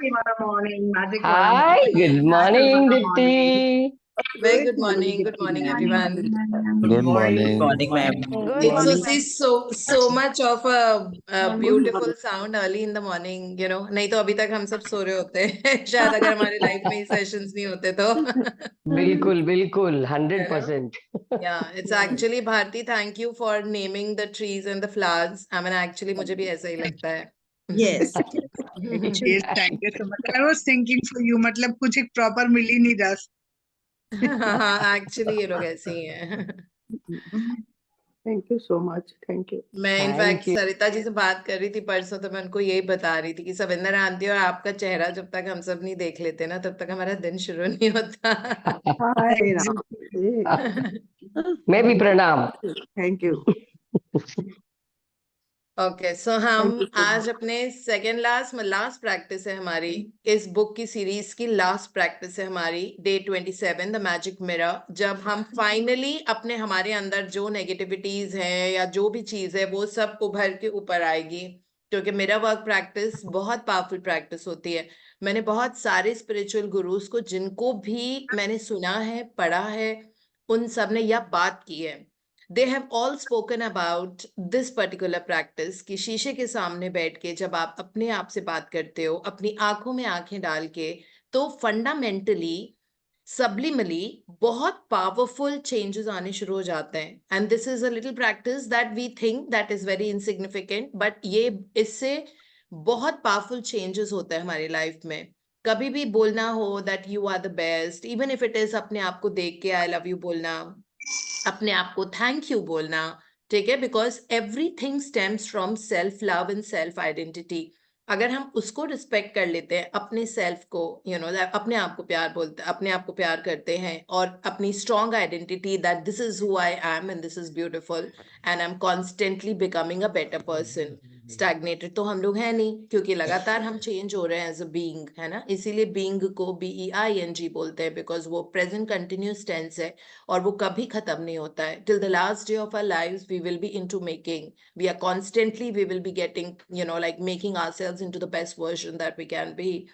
tomorrow morning, magic wand. Hi, good morning, Tomorrow morning. Dipti. Very good morning. Good morning, everyone. Good Good morning. morning, ma'am. Good It's morning, see so much of a beautiful sound early in the morning. नहीं तो अभी तक हम सब सो रहे होते शायद अगर हमारे लाइफ में सेशंस नहीं होते तो बिल्कुल बिल्कुल है ना? 100%. Yeah, it's actually Bharti. Thank you for naming the trees and the flowers. I mean, actually मुझे भी ऐसा ही लगता है. Yes. Yes, thank you so much. I was thinking for you, मतलब कुछ एक proper मिल ही नहीं रहा. हाँ, actually ये लोग ऐसे ही हैं. Thank you so much. Thank you. मैं Thank in fact you. Sarita ji से बात कर रही थी परसों, तो मैं उनको यही बता रही थी कि सविंदर आंटी और आपका चेहरा जब तक हम सब नहीं देख लेते ना, तब तक हमारा दिन शुरू नहीं होता. Hi, Ram. मैं भी प्रणाम. Thank you. ओके सो हम आज अपने सेकेंड लास्ट प्रैक्टिस है हमारी इस बुक की सीरीज की. लास्ट प्रैक्टिस है हमारी डे 27 द मैजिक मिरर. जब हम फाइनली अपने हमारे अंदर जो नेगेटिविटीज है या जो भी चीज है वो सब उभर के ऊपर आएगी, क्योंकि मिरर वर्क प्रैक्टिस बहुत पावरफुल प्रैक्टिस होती है. मैंने बहुत सारे स्पिरिचुअल गुरुज को जिनको भी मैंने सुना है, पढ़ा है, उन सब ने यह बात की है. They have all spoken about this particular practice कि शीशे के सामने बैठ के जब आप अपने आप से बात करते हो, अपनी आंखों में आंखें डाल के, तो फंडामेंटली सबलिमली बहुत पावरफुल चेंजेस आने शुरू हो जाते हैं. And this is a little practice that we think that is very insignificant, but ये इससे बहुत पावरफुल चेंजेस होते हैं हमारी लाइफ में. कभी भी बोलना हो that you are the best, even if it is अपने आप को देख के आई लव यू बोलना, अपने आप को थैंक यू बोलना, ठीक है, because everything stems from self love and self identity. अगर हम उसको रिस्पेक्ट कर लेते हैं, अपने सेल्फ को अपने आप को प्यार बोलते, अपने आप को प्यार करते हैं, और अपनी strong identity that this is who I am and this is beautiful and I am constantly becoming a better person. Stagnated तो हम लोग हैं नहीं, क्योंकि लगातार हम चेंज हो रहे हैं एज अ बीइंग, है ना. इसीलिए बीइंग को BEING बोलते हैं, बिकॉज वो प्रेजेंट कंटिन्यूस टेंस है और वो कभी खत्म नहीं होता है. Till the last day of our lives we will be into making. We are constantly we will be getting like making ourselves into the best version that we can be.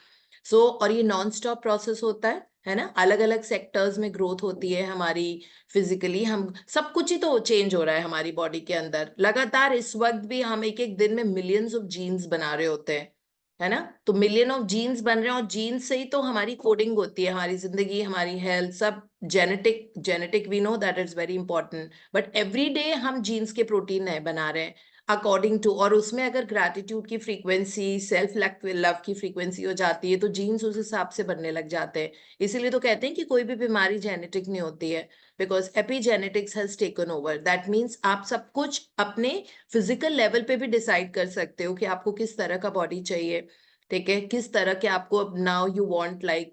सो और ये नॉन स्टॉप प्रोसेस होता है ना. अलग अलग sectors में growth होती है हमारी. फिजिकली हम सब कुछ ही तो चेंज हो रहा है हमारी बॉडी के अंदर लगातार. इस वक्त भी हम एक एक दिन में मिलियंस ऑफ जीन्स बना रहे होते हैं, है ना. तो मिलियन ऑफ जीन्स बन रहे हैं, और जीन्स से ही तो हमारी कोडिंग होती है, हमारी जिंदगी, हमारी हेल्थ, सब genetic we know that is very important. But every day हम जीन्स के प्रोटीन नए बना रहे हैं अकॉर्डिंग टू, और उसमें अगर ग्रैटिट्यूड की फ्रीक्वेंसी, सेल्फ लव की फ्रीक्वेंसी हो जाती है, तो जीन्स उस हिसाब से बनने लग जाते हैं. इसीलिए तो कहते हैं कि कोई भी बीमारी जेनेटिक नहीं होती है, because epigenetics has taken over. That means आप सब कुछ अपने फिजिकल लेवल पे भी डिसाइड कर सकते हो कि आपको किस तरह का बॉडी चाहिए, ठीक है, किस तरह के आपको now you want, like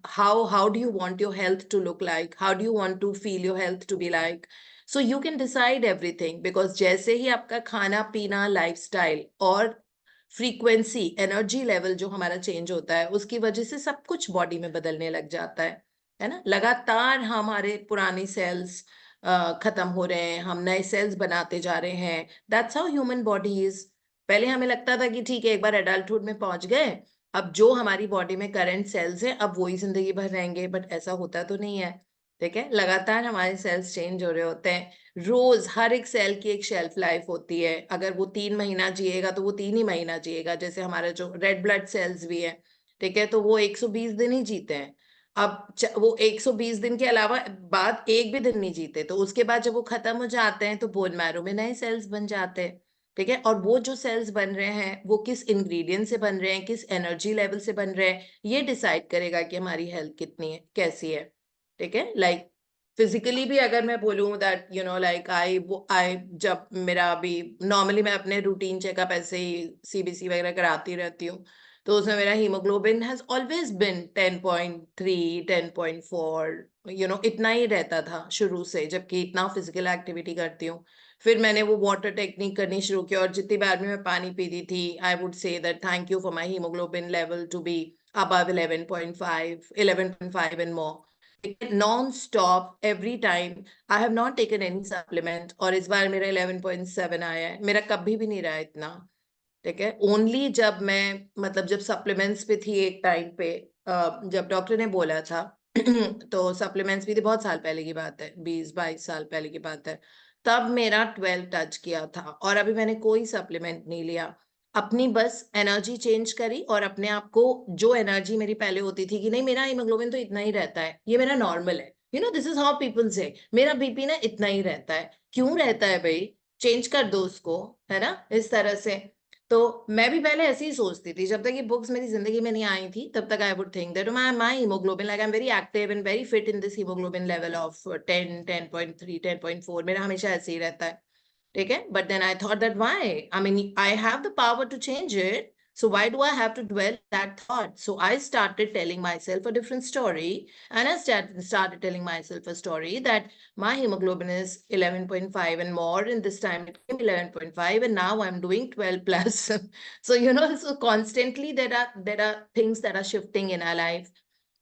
how do you want your health to look like, how do you want to feel your health to be like. So you can decide everything, because जैसे ही आपका खाना पीना, लाइफस्टाइल और frequency, energy level जो हमारा change होता है, उसकी वजह से सब कुछ बॉडी में बदलने लग जाता है ना. लगातार हमारे पुराने सेल्स खत्म हो रहे हैं, हम नए सेल्स बनाते जा रहे हैं. That's how human body is. पहले हमें लगता था कि ठीक है, एक बार एडल्टहुड में पहुंच गए, अब जो हमारी बॉडी में करंट सेल्स हैं अब वही जिंदगी भर रहेंगे, बट ऐसा होता तो नहीं है, ठीक है. लगातार हमारे सेल्स चेंज हो रहे होते हैं. रोज हर एक सेल की एक शेल्फ लाइफ होती है. अगर वो 3 महीना जिएगा तो वो 3 ही महीना जिएगा. जैसे हमारे जो रेड ब्लड सेल्स भी है, ठीक है, तो वो 120 दिन ही जीते हैं. अब वो 120 दिन के अलावा बाद एक भी दिन नहीं जीते, तो उसके बाद जब वो खत्म हो जाते हैं तो बोन मैरो में नए सेल्स बन जाते हैं, ठीक है. और वो जो सेल्स बन रहे हैं वो किस इंग्रेडिएंट से बन रहे हैं, किस एनर्जी लेवल से बन रहे हैं, ये डिसाइड करेगा कि हमारी हेल्थ कितनी है, कैसी है, ठीक है. लाइक फिजिकली भी अगर मैं बोलूँ दैट लाइक आई जब मेरा अभी नॉर्मली मैं अपने रूटीन चेकअप ऐसे ही CBC वगैरह कराती रहती हूँ, तो उसमें मेरा हीमोग्लोबिन हैज ऑलवेज बिन 10.3 10.4 इतना ही रहता था शुरू से, जबकि इतना फिजिकल एक्टिविटी करती हूँ. फिर मैंने वो वाटर टेक्निक करनी शुरू की, और जितनी बार भी मैं पानी पीती थी, I would say that thank you for my haemoglobin level to be above 11.5 and more. Non-stop every time. I have not taken any supplement, और इस बार मेरा 11.7 आया है. मेरा कभी भी नहीं रहा इतना, ठीक है। ओनली जब मैं मतलब जब सप्लीमेंट्स पे थी एक टाइम पे, जब डॉक्टर ने बोला था तो सप्लीमेंट्स भी थी, बहुत साल पहले की बात है, 20-22 साल पहले की बात है, तब मेरा 12 टच किया था। और अभी मैंने कोई सप्लीमेंट नहीं लिया, अपनी बस एनर्जी चेंज करी और अपने आप को, जो एनर्जी मेरी पहले होती थी कि नहीं मेरा हीमोग्लोबिन तो इतना ही रहता है, ये मेरा नॉर्मल है, you know this is how people से, मेरा बीपी ना इतना ही रहता है, क्यों रहता है भाई, चेंज कर दो उसको, है ना, इस तरह से। तो मैं भी पहले ऐसे ही सोचती थी, जब तक ये बुक्स मेरी जिंदगी में नहीं आई थी तब तक I would think that my haemoglobin, like I am very active and very fit in this haemoglobin level of 10, 10.3, 10.4, मेरा हमेशा ऐसे ही रहता है, ठीक है। But then I thought that why? I mean, I have the power to change it. So why do I have to dwell that thought? So I started telling myself a different story, and I started telling myself a story that my hemoglobin is 11.5 and more, and this time it came 11.5, and now I'm doing 12 plus. So you know, so constantly there are things that are shifting in our life.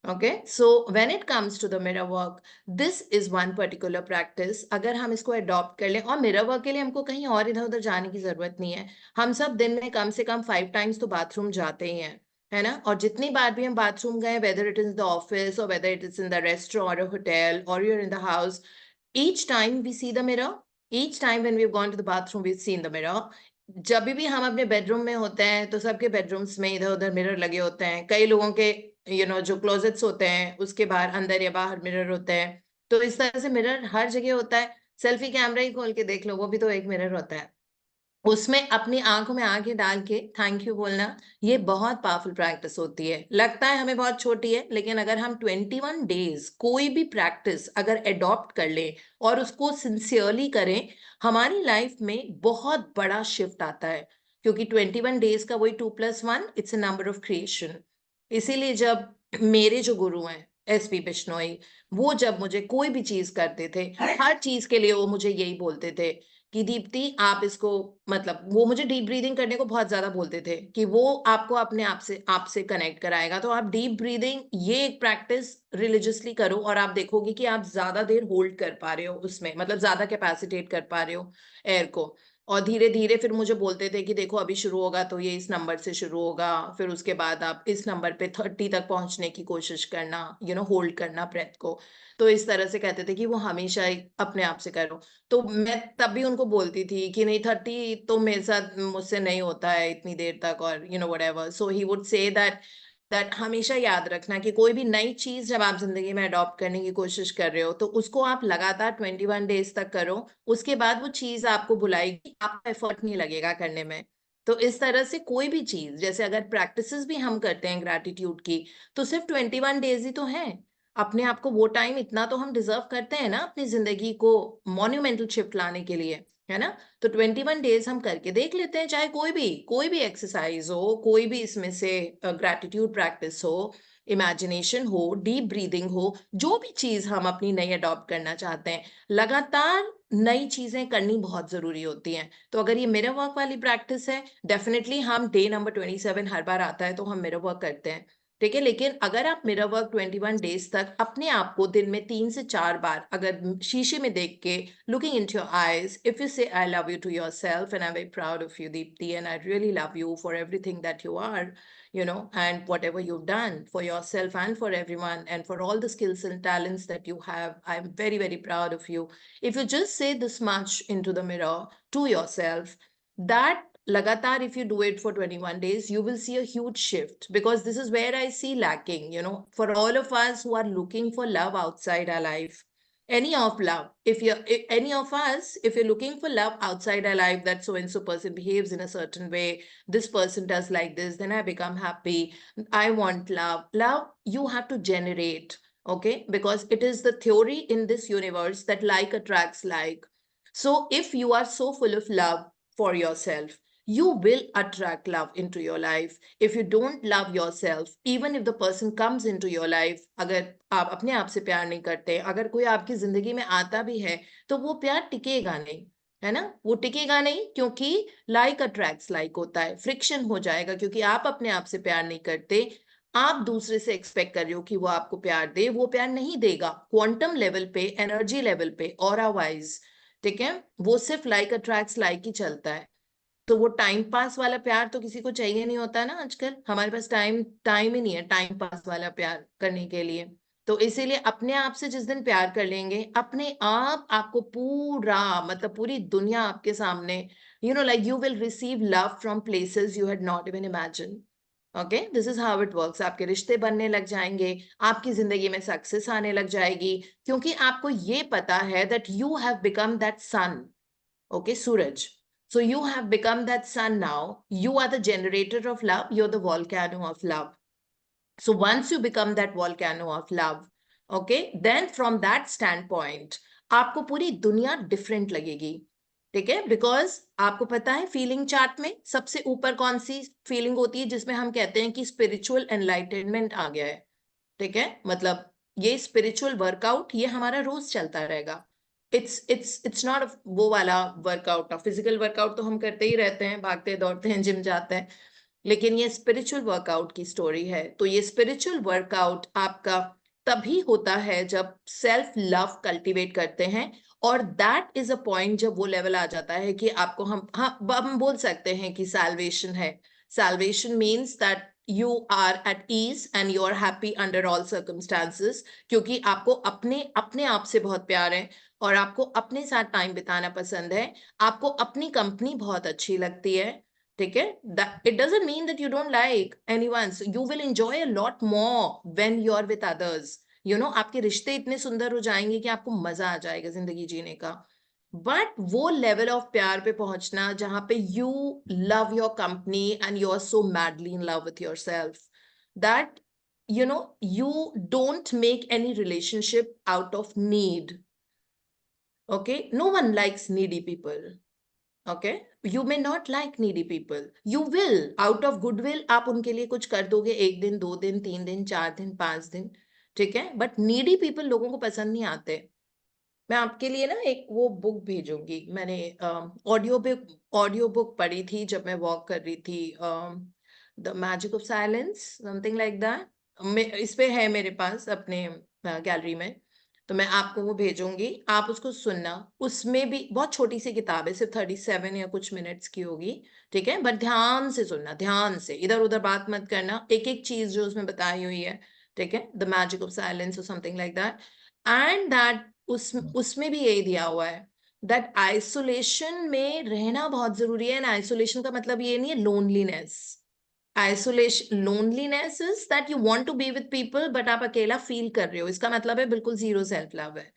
Okay, so when it comes to the mirror work, this is one particular practice. अगर हम इसको adopt कर लें, और mirror work के लिए हमको कहीं और इधर उधर जाने की जरूरत नहीं है, हम सब दिन में कम से कम 5 times तो बाथरूम जाते ही हैं, है ना। और जितनी बार भी हम बाथरूम गए, whether it is in the office or whether it is in the restaurant or a hotel or you're in the house, each time we see the mirror, each time when we've gone to the bathroom we've seen the mirror. जब भी हम अपने bedroom में होते हैं तो सबके bedrooms में इधर उधर मिरर लगे होते हैं, कई लोगों के जो क्लोजेट्स होते हैं उसके बाहर अंदर या बाहर मिरर होते हैं, तो इस तरह से मिरर हर जगह होता है। सेल्फी कैमरा ही खोल के देख लो, वो भी तो एक मिरर होता है, उसमें अपनी आंखों में आंखें डाल के थैंक यू बोलना, ये बहुत पावरफुल प्रैक्टिस होती है। लगता है हमें बहुत छोटी है, लेकिन अगर हम 21 डेज कोई भी प्रैक्टिस अगर एडॉप्ट कर लें और उसको सिंसियरली करें, हमारी लाइफ में बहुत बड़ा शिफ्ट आता है, क्योंकि 21 डेज का वही 2+1, it's a number of creation. इसीलिए जब मेरे जो गुरु हैं SP बिश्नोई, वो जब मुझे कोई भी चीज करते थे, हर चीज के लिए वो मुझे यही बोलते थे कि दीप्ति आप इसको, मतलब वो मुझे डीप ब्रीदिंग करने को बहुत ज्यादा बोलते थे कि वो आपको अपने आप से कनेक्ट कराएगा। तो आप डीप ब्रीदिंग, ये एक प्रैक्टिस रिलीजियसली करो और आप देखोगे कि आप ज्यादा देर होल्ड कर पा रहे हो उसमें, मतलब ज्यादा कैपेसिटेट कर पा रहे हो एयर को। और धीरे धीरे फिर मुझे बोलते थे कि देखो अभी शुरू होगा तो ये इस नंबर से शुरू होगा, फिर उसके बाद आप इस नंबर पे 30 तक पहुंचने की कोशिश करना, होल्ड करना ब्रेथ को। तो इस तरह से कहते थे कि वो हमेशा ही अपने आप से करो। तो मैं तब भी उनको बोलती थी कि नहीं 30 तो मेरे साथ, मुझसे नहीं होता है इतनी देर तक, और whatever. So he would say that हमेशा याद रखना कि कोई भी नई चीज जब आप जिंदगी में अडॉप्ट करने की कोशिश कर रहे हो तो उसको आप लगातार 21 डेज तक करो, उसके बाद वो चीज आपको बुलाएगी, आपका एफर्ट नहीं लगेगा करने में। तो इस तरह से कोई भी चीज, जैसे अगर प्रैक्टिसेस भी हम करते हैं ग्रैटिट्यूड की, तो सिर्फ 21 डेज ही तो है। अपने आप को वो टाइम इतना तो हम डिजर्व करते हैं ना अपनी जिंदगी को मॉन्यूमेंटल शिफ्ट लाने के लिए, है ना। तो 21 डेज हम करके देख लेते हैं, चाहे कोई भी एक्सरसाइज हो, कोई भी इसमें से ग्रैटिट्यूड प्रैक्टिस हो, इमेजिनेशन हो, डीप ब्रीदिंग हो, जो भी चीज हम अपनी नई अडॉप्ट करना चाहते हैं, लगातार नई चीजें करनी बहुत जरूरी होती हैं। तो अगर ये मिरर वर्क वाली प्रैक्टिस है, डेफिनेटली हम डे नंबर 27 हर बार आता है तो हम मिरर वर्क करते हैं, ठीक है। लेकिन अगर आप मिरर वर्क 21 डेज तक अपने आप को दिन में 3 से 4 बार अगर शीशे में देख के, looking into your eyes, if you say I love you to yourself and I am very proud of you Deepti and I really love you for everything that you are, and whatever you've done for yourself and for everyone and for all the skills and talents that you have, I'm very, very proud of you. If you just say this much into the mirror to yourself, that lagatar, if you do it for 21 days, you will see a huge shift, because this is where I see lacking, for all of us who are looking for love outside our life, any of love. Any of us, if you're looking for love outside our life, that so and so person behaves in a certain way, this person does like this, then I become happy, I want love you have to generate. Okay, because it is the theory in this universe that like attracts like. So if you are so full of love for yourself, you will attract love into your life. If you don't love yourself, even if the person comes into your life, अगर आप अपने आप से प्यार नहीं करते, अगर कोई आपकी जिंदगी में आता भी है, तो वो प्यार टिकेगा नहीं, है ना। वो टिकेगा नहीं, क्योंकि लाइक अट्रैक्ट्स लाइक होता है, फ्रिक्शन हो जाएगा, क्योंकि आप अपने आप से प्यार नहीं करते, आप दूसरे से एक्सपेक्ट कर रहे हो कि वो आपको प्यार दे, वो प्यार नहीं देगा क्वांटम लेवल पे, एनर्जी लेवल पे, ऑरा वाइज, ठीक है। वो सिर्फ लाइक अट्रैक्ट्स लाइक ही चलता है। तो वो टाइम पास वाला प्यार तो किसी को चाहिए नहीं होता ना आजकल, हमारे पास टाइम ही नहीं है टाइम पास वाला प्यार करने के लिए। तो इसीलिए अपने आप से जिस दिन प्यार कर लेंगे, अपने आप आपको पूरा मतलब पूरी दुनिया आपके सामने, like you will receive love from places you had not even imagined. Okay, this is how it works. आपके रिश्ते बनने लग जाएंगे, आपकी जिंदगी में सक्सेस आने लग जाएगी, क्योंकि आपको ये पता है that you have become that sun. Okay, सूरज। So you have become that sun now. You are the generator of love. You're the volcano of love. So once you become that volcano of love, okay, then from that standpoint, आपको पूरी दुनिया different लगेगी। ठीक है, because आपको पता है feeling chart में सबसे ऊपर कौन सी फीलिंग होती है जिसमें हम कहते हैं कि स्पिरिचुअल एनलाइटनमेंट आ गया है। ठीक है, मतलब ये स्पिरिचुअल वर्कआउट ये हमारा रोज चलता रहेगा। इट्स नॉट वो वाला वर्कआउट। फिजिकल वर्कआउट तो हम करते ही रहते हैं, भागते दौड़ते हैं, जिम जाते हैं, लेकिन ये स्पिरिचुअल वर्कआउट की स्टोरी है। तो ये स्पिरिचुअल वर्कआउट आपका तभी होता है जब सेल्फ लव कल्टीवेट करते हैं, और दैट इज अ पॉइंट जब वो लेवल आ जाता है कि आपको हम बोल सकते हैं कि सैल्वेशन है। Salvation means that you are at ease and you are happy under all circumstances, क्योंकि आपको अपने आप से बहुत प्यार है, और आपको अपने साथ टाइम बिताना पसंद है, आपको अपनी कंपनी बहुत अच्छी लगती है। ठीक है, it doesn't mean that you don't like anyone, so you will enjoy a lot more when you are with others, आपके रिश्ते इतने सुंदर हो जाएंगे कि आपको मजा आ जाएगा जिंदगी जीने का। बट वो लेवल ऑफ प्यार पे पहुंचना जहां पे you love your company and you are so madly in love with yourself, that you don't make any relationship out of need. Okay, no one likes needy people. Okay, you may not like needy people, you will out of goodwill आप उनके लिए कुछ कर दोगे, 1 दिन 2 दिन 3 दिन 4 दिन 5 दिन, ठीक है, बट नीडी पीपल लोगों को पसंद नहीं आते। मैं आपके लिए ना एक वो बुक भेजूंगी, मैंने ऑडियो बुक पढ़ी थी जब मैं वॉक कर रही थी, the magic of silence, something like that. इस पे है मेरे पास अपने गैलरी में, तो मैं आपको वो भेजूंगी, आप उसको सुनना। उसमें भी बहुत छोटी सी किताब है, सिर्फ 37 या कुछ मिनट्स की होगी, ठीक है, बट ध्यान से सुनना, ध्यान से, इधर उधर बात मत करना, एक एक चीज जो उसमें बताई हुई है, ठीक है, द मैजिक ऑफ साइलेंस और something like that. And that उसमें भी यही दिया हुआ है दैट आइसोलेशन में रहना बहुत जरूरी है। एंड आइसोलेशन का मतलब ये नहीं है loneliness. Isolation, loneliness is that you want to be with people but आप अकेला फील कर रहे हो, इसका मतलब है बिल्कुल जीरो सेल्फ लव है।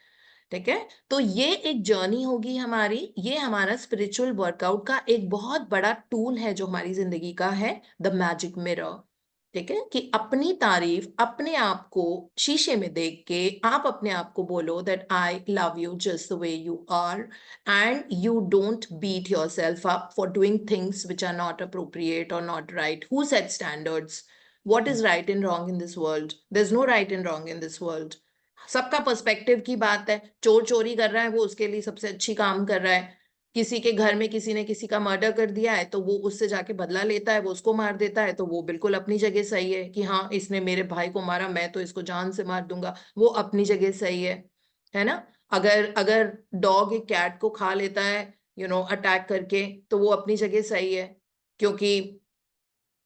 ठीक है, तो ये एक जर्नी होगी हमारी, ये हमारा स्पिरिचुअल वर्कआउट का एक बहुत बड़ा टूल है जो हमारी जिंदगी का है, द मैजिक मिरर। ठीक है, कि अपनी तारीफ अपने आप को शीशे में देख के आप अपने आप को बोलो that I love you just the way you are, and you don't beat yourself up for doing things which are not appropriate और not right. Who set standards? What is right and wrong in this world? There is no right and wrong in this world. सबका perspective की बात है। चोर चोरी कर रहा है, वो उसके लिए सबसे अच्छी काम कर रहा है। किसी के घर में किसी ने किसी का मर्डर कर दिया है, तो वो उससे जाके बदला लेता है, वो उसको मार देता है, तो वो बिल्कुल अपनी जगह सही है कि हाँ इसने मेरे भाई को मारा, मैं तो इसको जान से मार दूंगा, वो अपनी जगह सही है ना। अगर अगर डॉग एक कैट को खा लेता है अटैक करके, तो वो अपनी जगह सही है, क्योंकि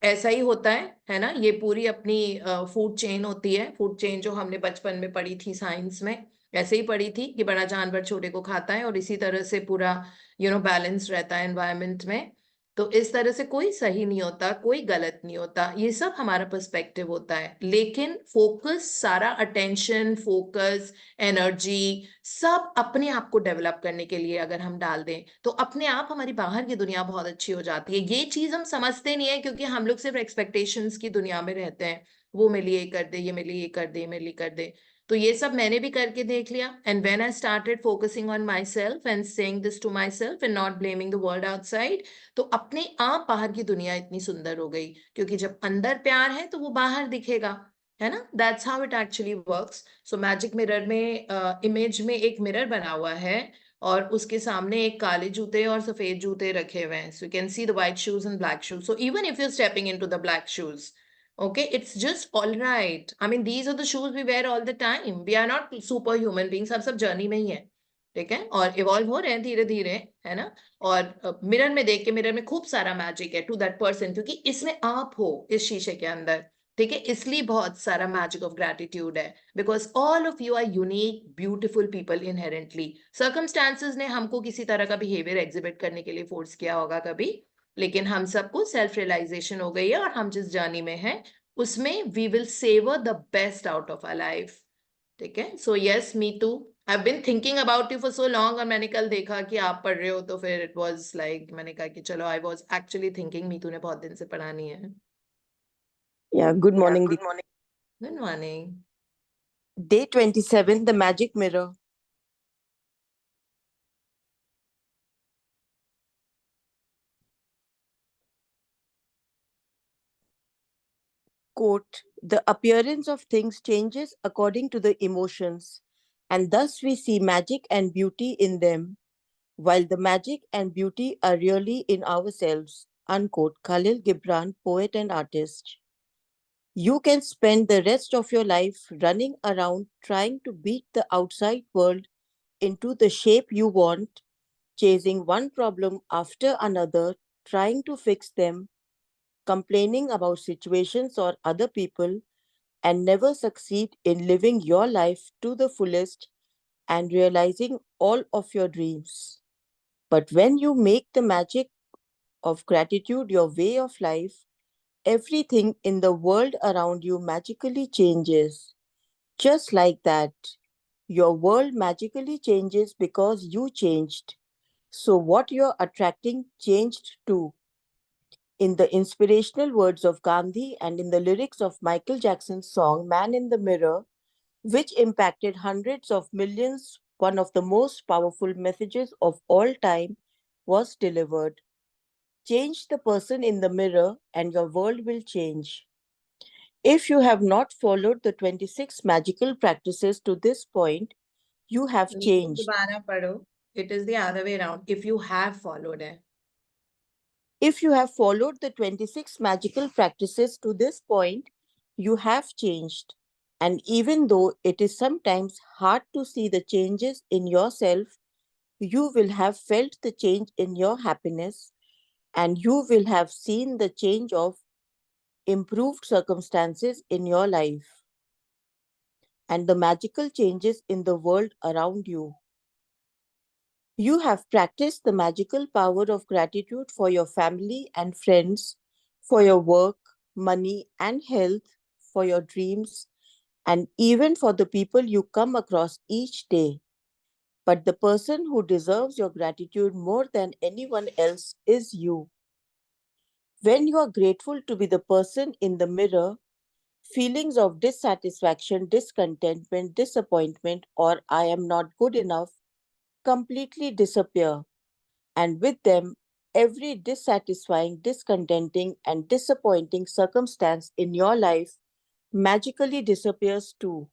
ऐसा ही होता है ना। ये पूरी अपनी फूड चेन होती है, फूड चेन जो हमने बचपन में पढ़ी थी साइंस में, ऐसे ही पढ़ी थी कि बड़ा जानवर छोटे को खाता है, और इसी तरह से पूरा बैलेंस रहता है एनवायरनमेंट में। तो इस तरह से कोई सही नहीं होता, कोई गलत नहीं होता, ये सब हमारा पर्सपेक्टिव होता है। लेकिन फोकस, सारा अटेंशन, फोकस, एनर्जी सब अपने आप को डेवलप करने के लिए अगर हम डाल दें, तो अपने आप हमारी बाहर की दुनिया बहुत अच्छी हो जाती है। ये चीज हम समझते नहीं है, क्योंकि हम लोग सिर्फ एक्सपेक्टेशंस की दुनिया में रहते हैं, वो मेरे लिए कर दे, ये मेरे लिए कर दे, मेरे लिए कर दे। तो ये सब मैंने भी करके देख लिया, and when I started focusing on myself and saying this to myself and not blaming the world outside, तो अपने आप बाहर की दुनिया इतनी सुंदर हो गई, क्योंकि जब अंदर प्यार है तो वो बाहर दिखेगा, है ना। That's how it actually works. So magic mirror में इमेज में एक मिरर बना हुआ है, और उसके सामने एक काले जूते और सफेद जूते रखे हुए हैं। So you can see the white shoes and black shoes. So even if you are stepping into the black shoes, okay, it's just all right. I mean, these are the shoes we wear all the time. We are not superhuman beings, हम सब journey में ही है, ठीक है, और evolve हो रहे हैं धीरे धीरे, है ना। और मिरर में देख के, मिरर में खूब सारा मैजिक है टू दैट पर्सन, क्योंकि इसमें आप हो इस शीशे के अंदर, ठीक है, इसलिए बहुत सारा मैजिक ऑफ ग्रेटिट्यूड है, because all of you are unique beautiful people inherently. Circumstances ने हमको किसी तरह का बिहेवियर एग्जिबिट करने के लिए फोर्स किया होगा कभी, लेकिन हम सबको सेल्फ रियलाइजेशन हो गई है, और हम जिस जर्नी में हैं उसमें we will savour the best out of our life, ठीक है। So yes, me too, I have been thinking about you for so long, और मैंने कल देखा कि आप पढ़ रहे हो, तो फिर इट वाज लाइक, मैंने कहा कि चलो, I was actually thinking Meetu ने बहुत दिन से पढ़ानी है। Yeah, good morning. Good morning. Day 27, The Magic Mirror. Quote, the appearance of things changes according to the emotions, and thus we see magic and beauty in them, while the magic and beauty are really in ourselves. Unquote. Khalil Gibran, poet and artist. You can spend the rest of your life running around trying to beat the outside world into the shape you want, chasing one problem after another, trying to fix them, complaining about situations or other people, and never succeed in living your life to the fullest and realizing all of your dreams. But when you make the magic of gratitude your way of life, everything in the world around you magically changes. Just like that, your world magically changes because you changed. So, what you're attracting changed too. In the inspirational words of Gandhi and in the lyrics of Michael Jackson's song Man in the Mirror, which impacted hundreds of millions, one of the most powerful messages of all time was delivered. Change the person in the mirror, and your world will change. If you have not followed the 26 magical practices to this point, you have Neetu changed. दोबारा पढ़ो, it is the other way around, if you have followed है। If you have followed the 26 magical practices to this point, you have changed. And even though it is sometimes hard to see the changes in yourself, you will have felt the change in your happiness, and you will have seen the change of improved circumstances in your life and the magical changes in the world around you. You have practiced the magical power of gratitude for your family and friends, for your work, money, and health, for your dreams, and even for the people you come across each day. But the person who deserves your gratitude more than anyone else is you. When you are grateful to be the person in the mirror, feelings of dissatisfaction, discontentment, disappointment, or I am not good enough completely disappear. And with them, every dissatisfying, discontenting, and disappointing circumstance in your life magically disappears too.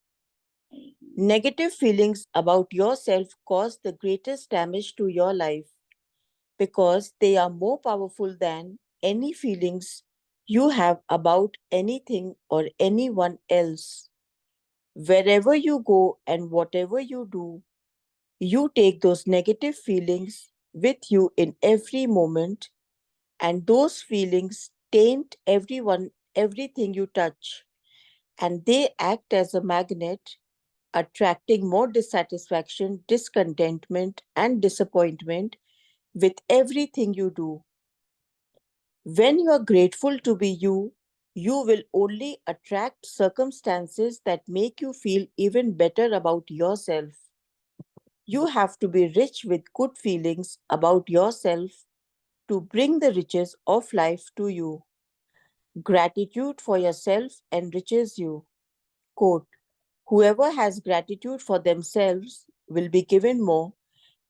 Negative feelings about yourself cause the greatest damage to your life because they are more powerful than any feelings you have about anything or anyone else. Wherever you go and whatever you do, you take those negative feelings with you in every moment, and those feelings taint everything you touch, and they act as a magnet, attracting more dissatisfaction, discontentment, and disappointment with everything you do. When you are grateful to be you, you will only attract circumstances that make you feel even better about yourself. You have to be rich with good feelings about yourself to bring the riches of life to you. Gratitude for yourself enriches you. Quote, whoever has gratitude for themselves will be given more,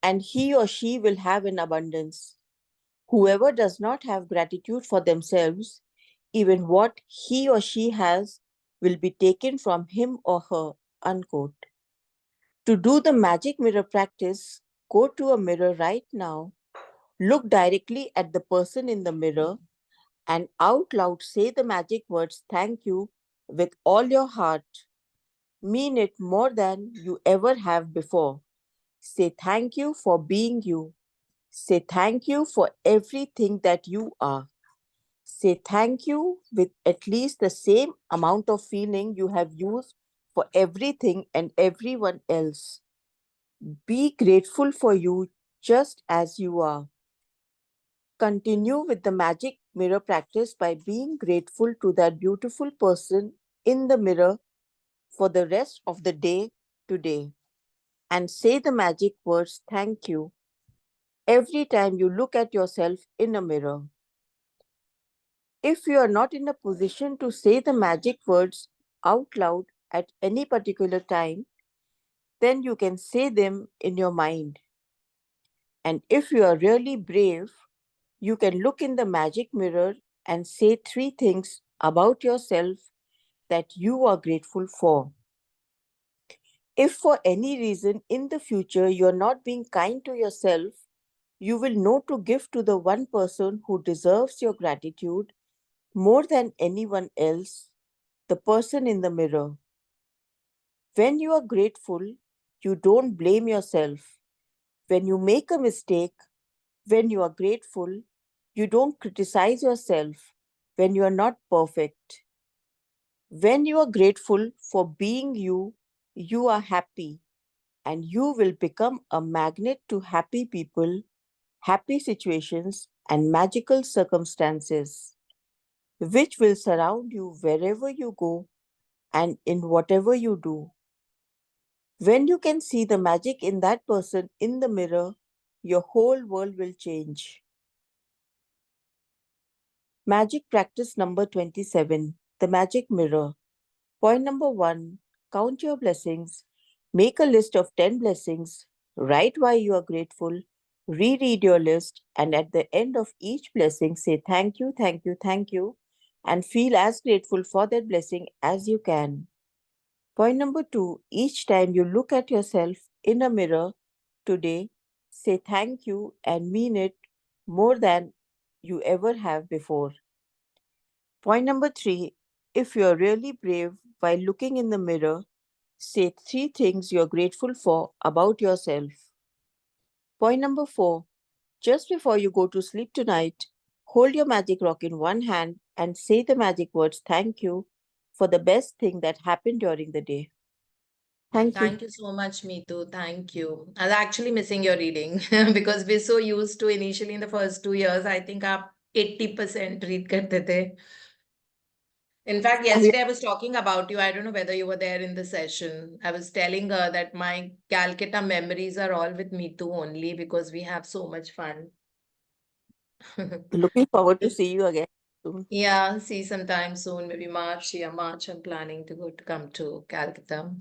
and he or she will have an abundance. Whoever does not have gratitude for themselves, even what he or she has will be taken from him or her. Unquote. To do the magic mirror practice, go to a mirror right now, look directly at the person in the mirror, and out loud say the magic words thank you with all your heart. Mean it more than you ever have before. Say thank you for being you. Say thank you for everything that you are. Say thank you with at least the same amount of feeling you have used for everything and everyone else. Be grateful for you just as you are. Continue with the magic mirror practice by being grateful to that beautiful person in the mirror for the rest of the day today. And say the magic words thank you every time you look at yourself in a mirror. If you are not in a position to say the magic words out loud at any particular time, then you can say them in your mind. And if you are really brave, you can look in the magic mirror and say 3 things about yourself that you are grateful for. If for any reason in the future you are not being kind to yourself, you will know to give to the one person who deserves your gratitude more than anyone else, the person in the mirror. When you are grateful, you don't blame yourself. When you make a mistake, when you are grateful, you don't criticize yourself when you are not perfect. When you are grateful for being you, you are happy and you will become a magnet to happy people, happy situations, and magical circumstances, which will surround you wherever you go and in whatever you do. When you can see the magic in that person in the mirror, your whole world will change. Magic practice number 27, the magic mirror. Point number 1, count your blessings. Make a list of 10 blessings. Write why you are grateful. Reread your list, and at the end of each blessing, say thank you, thank you, thank you, and feel as grateful for that blessing as you can. Point number 2, each time you look at yourself in a mirror today, say thank you and mean it more than you ever have before. Point number 3, if you are really brave while looking in the mirror, say 3 things you are grateful for about yourself. Point number 4, just before you go to sleep tonight, hold your magic rock in one hand and say the magic words thank you for the best thing that happened during the day. Thank you. Thank you so much, Meetu. Thank you. I was actually missing your reading because we're so used to initially in the first 2 years, I think आप 80% read करते थे. In fact, yesterday I was talking about you. I don't know whether you were there in the session. I was telling her that my Calcutta memories are all with Meetu only because we have so much fun. Looking forward to see you again soon. Yeah, see sometime soon, maybe March. Yeah, March. I'm planning to come to Calcutta.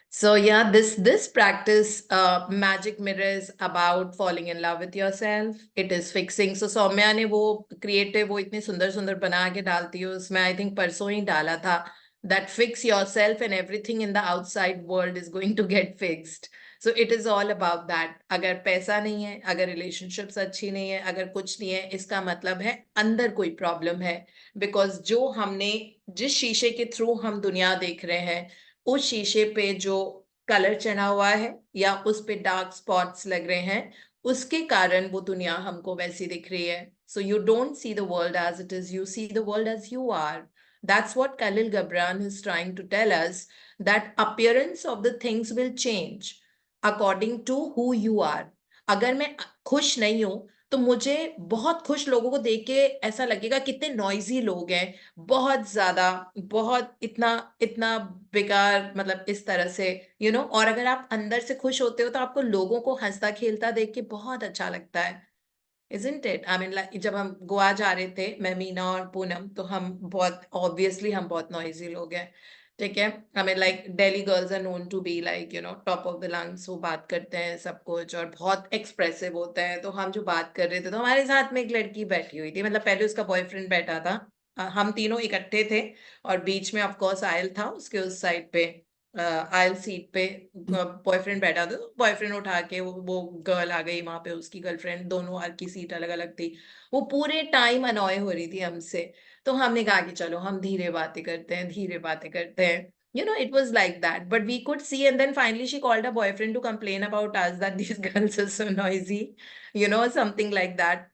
So yeah, this practice, magic mirror is about falling in love with yourself. It is fixing. So Saumya ने वो creative वो इतनी सुंदर सुंदर बना के डालती है उसमें I think परसों ही डाला था that fix yourself and everything in the outside world is going to get fixed. So it is all about that. अगर पैसा नहीं है, अगर relationships अच्छी नहीं है, अगर कुछ नहीं है, इसका मतलब है अंदर कोई problem है. Because जो हमने जिस शीशे के थ्रू हम दुनिया देख रहे हैं उस शीशे पे जो कलर चढ़ा हुआ है या उस पे डार्क स्पॉट्स लग रहे हैं उसके कारण वो दुनिया हमको वैसी दिख रही है. So you don't see the world as it is, you see the world as you are. That's what Khalil Gibran is trying to tell us, that appearance of the things will change according to who you are. अगर मैं खुश नहीं हूं तो मुझे बहुत खुश लोगों को देख के ऐसा लगेगा कितने नॉइजी लोग हैं, बहुत ज्यादा, बहुत इतना इतना बेकार, मतलब इस तरह से और अगर आप अंदर से खुश होते हो तो आपको लोगों को हंसता खेलता देख के बहुत अच्छा लगता है. Isn't it? I mean, like, जब हम गोवा जा रहे थे, मैं, मीना और पूनम, तो हम बहुत ऑब्वियसली हम बहुत नॉइजी लोग हैं. ठीक है. I mean like Delhi girls are known to be like top of the lungs. वो बात करते हैं सब कुछ और बहुत एक्सप्रेसिव होते हैं. तो हम जो बात कर रहे थे तो हमारे साथ में एक लड़की बैठी हुई थी, मतलब पहले उसका बॉयफ्रेंड बैठा था. हम तीनों इकट्ठे थे और बीच में ऑफ कोर्स आयल था उसके उस साइड पे, आयल सीट पे बॉयफ्रेंड बैठा था. बॉयफ्रेंड उठा के वो गर्ल आ गई वहां पे, उसकी गर्लफ्रेंड, दोनों की सीट अलग अलग थी. वो पूरे टाइम अनॉय हो रही थी हमसे. तो हमने कहा कि चलो हम धीरे बातें करते हैं, धीरे बातें करते हैं. You know, it was like that, but we could see. And then finally she called her boyfriend to complain about us that these girls are so noisy, you know, something like that.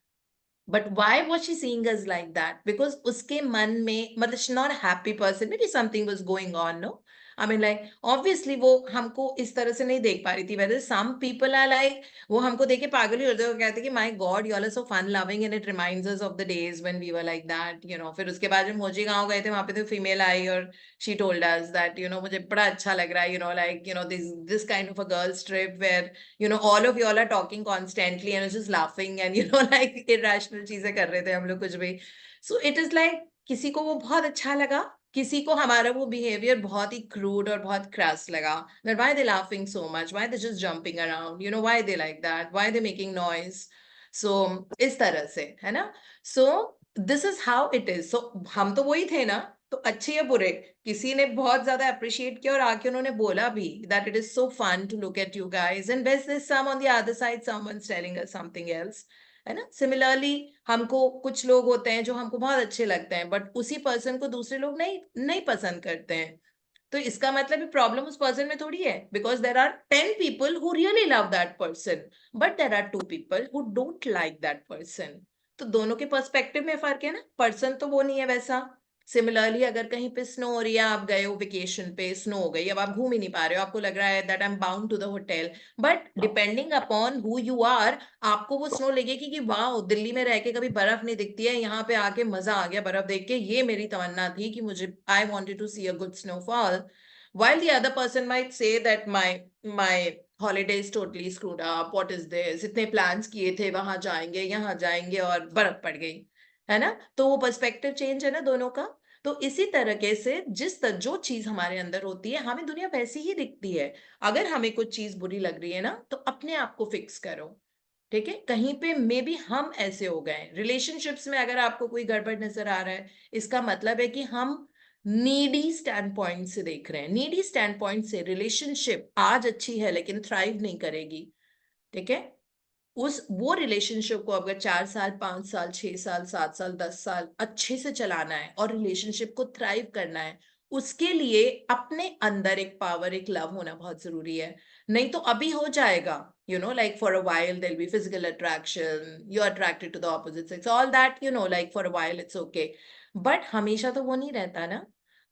But why was she seeing us like that? Because uske man mein, matlab she's not a happy person. Maybe something was going on, no? I mean, like, obviously वो हमको इस तरह से नहीं देख पा रही थी. Whether some people are like, वो हमको देख के पागल ही होते हैं, वो कहते हैं कि my God, you all are so fun loving and it reminds us of the days when we were like that, you know. फिर उसके बाद जब मोची गांव गए थे, वहां पे तो फीमेल आई और she told us that, you know, मुझे बड़ा अच्छा लग रहा है, you know, like, you know, this kind of a girls trip where, you know, all of you all are talking constantly and just laughing and, you know, like irrational चीजें कर रहे थे हम लोग कुछ भी. So it is like, किसी को वो बहुत अच्छा लगा, किसी को हमारा वो बिहेवियर बहुत ही क्रूड और बहुत क्रैस लगा. That why they laughing so much, why they just jumping around, you know, why they like that, why they making noise. So इस तरह से है ना. So this is how it is. So हम तो वही थे ना, तो अच्छे या बुरे, किसी ने बहुत ज्यादा अप्रिशिएट किया और आके उन्होंने बोला भी that it is so fun to look at you guys, and there's some on the other side someone's telling us something else, है ना. सिमिलरली हमको कुछ लोग होते हैं जो हमको बहुत अच्छे लगते हैं, बट उसी पर्सन को दूसरे लोग नहीं नहीं पसंद करते हैं. तो इसका मतलब प्रॉब्लम उस पर्सन में थोड़ी है, because there are 10 people who really love that person, but there are 2 people who don't like that person. तो दोनों के पर्सपेक्टिव में फर्क है ना. पर्सन तो वो नहीं है वैसा. सिमिलरली अगर कहीं पे स्नो हो रही है, आप गए हो वेकेशन पे, स्नो हो गई, अब आप घूम ही नहीं पा रहे हो, आपको लग रहा है that I am bound to the hotel, but depending upon who you are, आपको वो स्नो लगेगी कि वाह, दिल्ली में रह के कभी बर्फ नहीं दिखती है, यहाँ पे आके मजा आ गया बर्फ देख के, ये मेरी तमन्ना थी कि मुझे I wanted to see a good snowfall. While the other person might say that my holiday is totally screwed up, what is this, इतने plans किए थे, वहां जाएंगे यहाँ जाएंगे और बर्फ पड़ गई, है ना. तो वो पर्सपेक्टिव चेंज है ना दोनों का. तो इसी तरीके से जो चीज हमारे अंदर होती है, हमें दुनिया वैसी ही दिखती है. अगर हमें कुछ चीज बुरी लग रही है ना, तो अपने आप को फिक्स करो. ठीक है. कहीं पे मे बी हम ऐसे हो गए, रिलेशनशिप्स में अगर आपको कोई गड़बड़ नजर आ रहा है, इसका मतलब है कि हम नीडी स्टैंड पॉइंट से देख रहे हैं. नीडी स्टैंड पॉइंट से रिलेशनशिप आज अच्छी है लेकिन थ्राइव नहीं करेगी. ठीक है. वो रिलेशनशिप को अगर 4 साल 5 साल 6 साल 7 साल 10 साल अच्छे से चलाना है और रिलेशनशिप को थ्राइव करना है, उसके लिए अपने अंदर एक पावर, एक लव होना बहुत जरूरी है. नहीं तो अभी हो जाएगा, you know, like for a while there'll be physical attraction, you're attracted to the opposite sex, all that, you know, like for a while it's okay, but हमेशा तो वो नहीं रहता ना.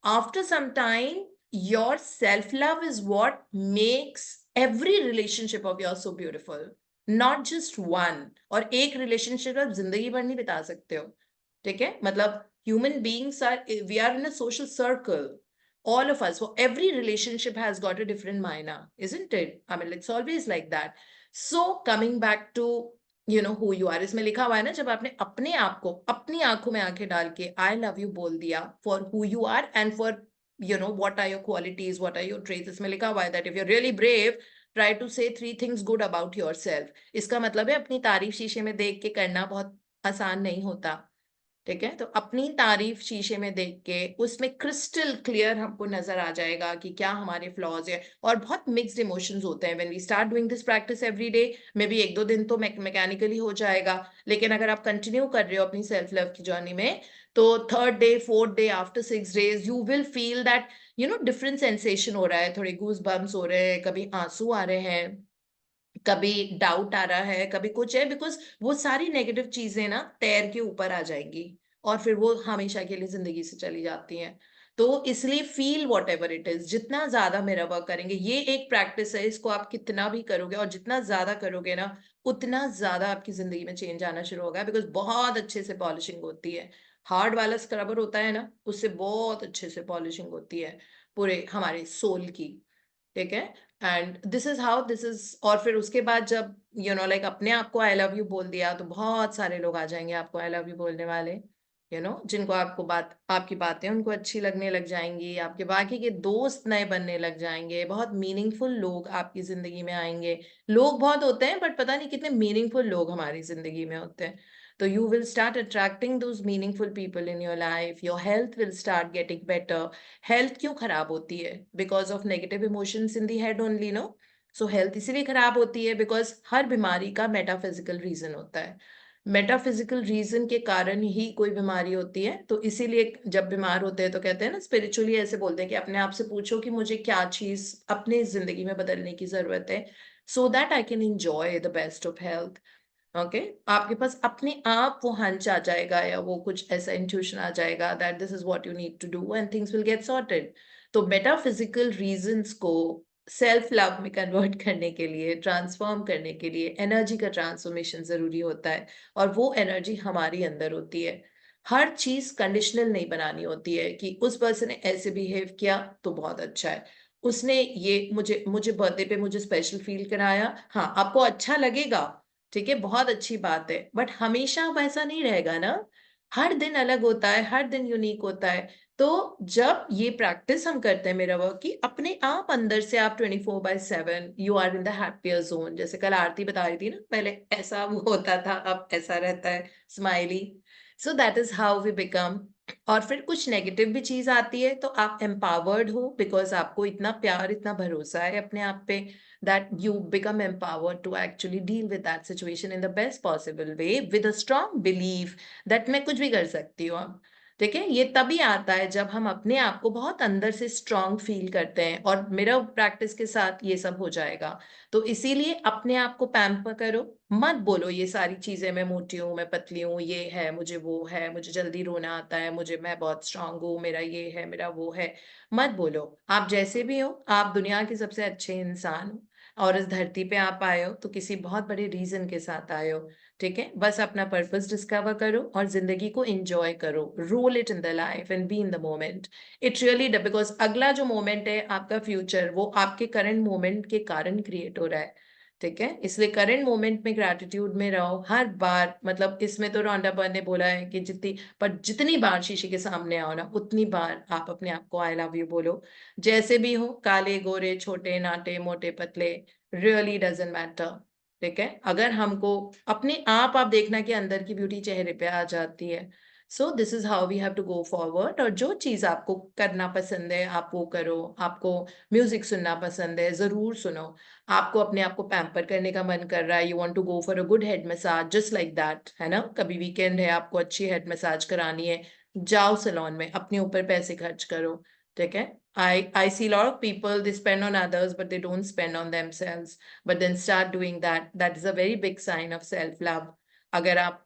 After some time, your self love is what makes every relationship of yours so beautiful. Not just one. और एक relationship आप जिंदगी भर नहीं बिता सकते हो. ठीक है. मतलब human beings are, we are in a social circle, all of us, for every relationship has got a different maina, isn't it? I mean, it's always like that. So coming back to, you know, who you are, इसमें लिखा हुआ है ना, जब आपने अपने आप को अपनी आंखों में आंखें डाल के I love you बोल दिया, for who you are and for, you know, what are your qualities, what are your traits. इसमें लिखा हुआ है that if you're really brave, try to say 3 things good about yourself. इसका मतलब है अपनी तारीफ शीशे में देख के करना बहुत आसान नहीं होता. ठीक है. तो अपनी तारीफ शीशे में देख के उसमें क्रिस्टल क्लियर हमको नजर आ जाएगा कि क्या हमारे फ्लॉज है. और बहुत मिक्स्ड इमोशंस होते हैं when we start doing this practice every day. Maybe 1-2 दिन तो मैकेनिकली हो जाएगा, लेकिन अगर आप कंटिन्यू कर रहे हो अपनी सेल्फ लव की जर्नी में, तो 3rd day 4th day after 6 days you will feel that, you no, different sensation हो रहा है, थोड़े गूज बम्स हो रहे हैं, कभी आंसू आ रहे हैं, कभी डाउट आ रहा है, कभी कुछ है, बिकॉज वो सारी नेगेटिव चीजें ना तैर के ऊपर आ जाएंगी और फिर वो हमेशा के लिए जिंदगी से चली जाती हैं. तो इसलिए feel what ever it is, जितना ज्यादा मेरा वर्क करेंगे, ये एक प्रैक्टिस है, इसको आप कितना भी करोगे और जितना ज्यादा करोगे ना, उतना ज्यादा आपकी जिंदगी में चेंज आना शुरू होगा. बिकॉज बहुत अच्छे से पॉलिशिंग होती है. हार्ड वाला स्क्रबर होता है ना, उससे बहुत अच्छे से पॉलिशिंग होती है पूरे हमारे सोल की. ठीक है. And this is how this is. और फिर उसके बाद जब, यू नो, लाइक अपने आप को आई लव यू बोल दिया, तो बहुत सारे लोग आ जाएंगे आपको आई लव यू बोलने वाले, यू नो, जिनको आपकी बातें उनको अच्छी लगने लग जाएंगी, आपके बाकी के दोस्त नए बनने लग जाएंगे, बहुत मीनिंगफुल लोग आपकी जिंदगी में आएंगे. लोग बहुत होते हैं, बट पता नहीं कितने मीनिंगफुल लोग हमारी जिंदगी में होते हैं. तो you will start attracting those meaningful people in your life. Your health will start getting better. Health क्यों खराब होती है? Because of negative emotions in the head only, no? So health इसीलिए खराब होती है because हर बीमारी का metaphysical reason होता है. मेटाफिजिकल रीजन के कारण ही कोई बीमारी होती है। तो इसीलिए जब बीमार होते हैं तो कहते हैं ना, स्पिरिचुअली ऐसे बोलते हैं कि अपने आप से पूछो कि मुझे क्या चीज अपने जिंदगी में बदलने की जरूरत है, so that I can enjoy the best of health. Okay, आपके पास अपने आप वो हंच आ जाएगा या वो कुछ ऐसा इंट्यूशन आ जाएगा that this is what you need to do and things will get sorted. तो मेटाफिजिकल रीजंस को सेल्फ लव में कन्वर्ट करने के लिए, ट्रांसफॉर्म करने के लिए एनर्जी का ट्रांसफॉर्मेशन जरूरी होता है, और वो एनर्जी हमारी अंदर होती है। हर चीज कंडीशनल नहीं बनानी होती है कि उस पर्सन ने ऐसे बिहेव किया तो बहुत अच्छा है, उसने ये मुझे मुझे बर्थडे पे मुझे स्पेशल फील कराया, हाँ आपको अच्छा लगेगा, ठीक है, बहुत अच्छी बात है, बट हमेशा वैसा नहीं रहेगा ना। हर दिन अलग होता है, हर दिन यूनिक होता है। तो जब ये प्रैक्टिस हम करते हैं मेरा वर्क की, अपने आप अंदर से आप 24/7 you are in the happier zone. जैसे कल आरती बता रही थी ना, पहले ऐसा वो होता था, अब ऐसा रहता है, smiley. So that is how we become. और फिर कुछ नेगेटिव भी चीज आती है तो आप एम्पावर्ड हो, बिकॉज आपको इतना प्यार, इतना भरोसा है अपने आप पे, that you become empowered to actually deal with that situation in the best possible way with a strong belief that मैं कुछ भी कर सकती हूँ अब। ठीक है, ये तभी आता है जब हम अपने आप को बहुत अंदर से स्ट्रांग फील करते हैं, और मेरा प्रैक्टिस के साथ ये सब हो जाएगा। तो इसीलिए अपने आप को पैम्पर करो, मत बोलो ये सारी चीजें, मैं मोटी हूँ, मैं पतली हूँ, ये है, मुझे वो है, मुझे जल्दी रोना आता है, मुझे, मैं बहुत स्ट्रांग हूँ, मेरा ये है, मेरा वो है। मत बोलो, आप जैसे भी हो, आप दुनिया के सबसे अच्छे इंसान हो, और इस धरती पे आप आए हो तो किसी बहुत बड़े रीजन के साथ आए हो। ठीक है, बस अपना पर्पस डिस्कवर करो और जिंदगी को एंजॉय करो, roll it in the life and be in the moment. It really, because अगला जो मोमेंट है, आपका फ्यूचर, वो आपके करंट मोमेंट के कारण क्रिएट हो रहा है। ठीक है, इसलिए करंट मोमेंट में ग्रैटिट्यूड में रहो हर बार। मतलब इसमें तो रोंडा बर्न ने बोला है कि जितनी बार शीशे के सामने आओ ना, उतनी बार आप अपने आप को आई लव यू बोलो। जैसे भी हो, काले गोरे, छोटे नाटे, मोटे पतले, रियली डजंट मैटर। ठीक है, अगर हमको अपने आप देखना कि अंदर की ब्यूटी चेहरे पे आ जाती है। So this is how we have to go forward. और जो चीज आपको करना पसंद है आप वो करो। आपको म्यूजिक सुनना पसंद है, जरूर सुनो। आपको अपने आप को पैम्पर करने का मन कर रहा है, you want to go for a good head massage, just like that, है ना, कभी वीकेंड है, आपको अच्छी हेड मसाज करानी है, जाओ सैलून में, अपने ऊपर पैसे खर्च करो। ठीक है, I see a lot of people, they spend on others but they don't spend on themselves, but then start doing that. That is a very big sign of self love. अगर आप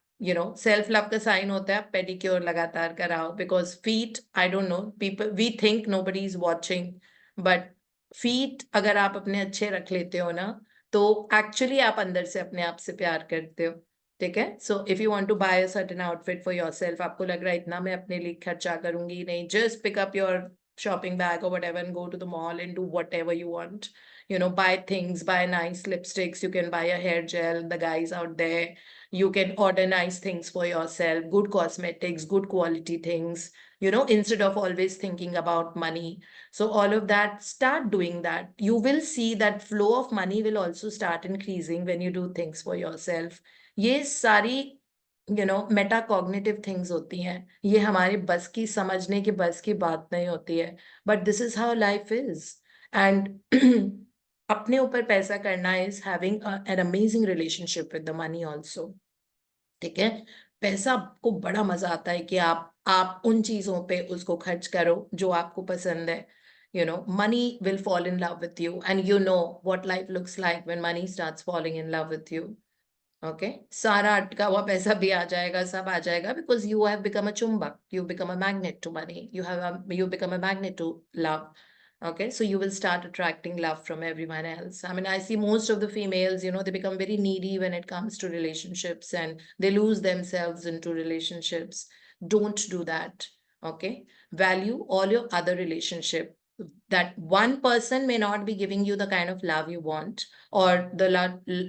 सेल्फ लव का sign होता है pedicure लगातार कराओ, because feet, I don't know, people, we think nobody is watching, but feet अगर आप अपने अच्छे रख लेते हो ना, तो एक्चुअली आप अंदर से अपने आप से प्यार करते हो। ठीक है, so if you want to buy a certain outfit for yourself, आपको लग रहा है इतना मैं अपने लिए खर्चा करूंगी नहीं, just pick up your shopping bag or whatever and go to the mall and do whatever you want. Buy things, buy nice lipsticks, you can buy a hair gel, the guys out there, you can order nice things for yourself, good cosmetics, good quality things, instead of always thinking about money. So all of that, start doing that. You will see that flow of money will also start increasing when you do things for yourself. ये सारी metacognitive things होती हैं, ये हमारे बस की, समझने की बस की बात नहीं होती है, but this is how life is. And अपने ऊपर पैसा करना is having an amazing relationship with the money also. ठीक है, पैसा को बड़ा मजा आता है कि आप उन चीजों पे उसको खर्च करो जो आपको पसंद है। money will fall in love with you, and you know what life looks like when money starts falling in love with you. Okay, सारा अटका हुआ पैसा भी आ जाएगा, सब आ जाएगा, because you have become a चुंबक, you become a magnet to money, you become a magnet to love. Okay, so you will start attracting love from everyone else. I mean, I see most of the females, they become very needy when it comes to relationships, and they lose themselves into relationships. Don't do that. Okay, value all your other relationship. That one person may not be giving you the kind of love you want, or the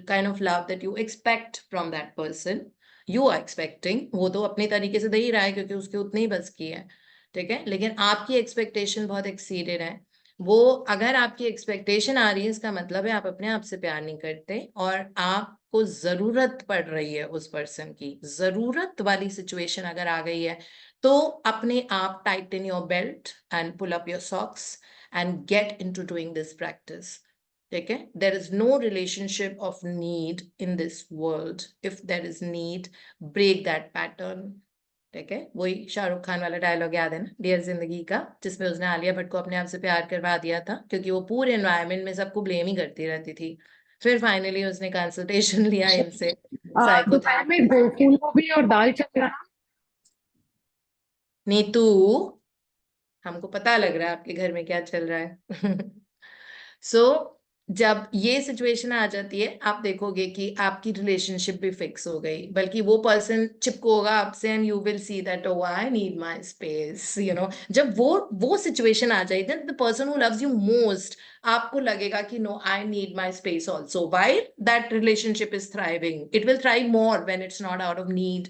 kind of love that you expect from that person. You are expecting, वो तो अपने तरीके से दे ही रहा है क्योंकि उसके उतनी ही बस की है। ठीक है, लेकिन आपकी एक्सपेक्टेशन बहुत एक्सीडेड है। वो, अगर आपकी एक्सपेक्टेशन आ रही है, इसका मतलब है आप अपने आप से प्यार नहीं करते, और आपको जरूरत पड़ रही है उस पर्सन की, जरूरत वाली सिचुएशन अगर आ गई है, तो अपने आप tighten your belt and pull up your socks and get into doing this practice. ठीक है? There is no relationship of need in this world. If there is need, break that pattern. ठीक है? वही शाहरुख खान वाला डायलॉग याद है ना, dear जिंदगी का, जिसमें उसने आलिया भट्ट को अपने आप से प्यार करवा दिया था, क्योंकि वो पूरे एनवायरनमेंट में सबको ब्लेम ही करती रहती थी। फिर फाइनली उसने कंसल्टेशन लिया इनसे, दोपहर में फूल गोभी और दाल चल रहा। नीतू, हमको पता लग रहा है आपके घर में क्या चल रहा है। सो जब ये सिचुएशन आ जाती है, आप देखोगे कि आपकी रिलेशनशिप भी फिक्स हो गई, बल्कि वो पर्सन चिपकोगा आपसे and you will see that oh I need my space, you know. जब वो सिचुएशन आ जाए, then the person who loves you most, आपको लगेगा कि no, I need my space also. Why? That relationship is thriving. It will thrive more when it's not out of need.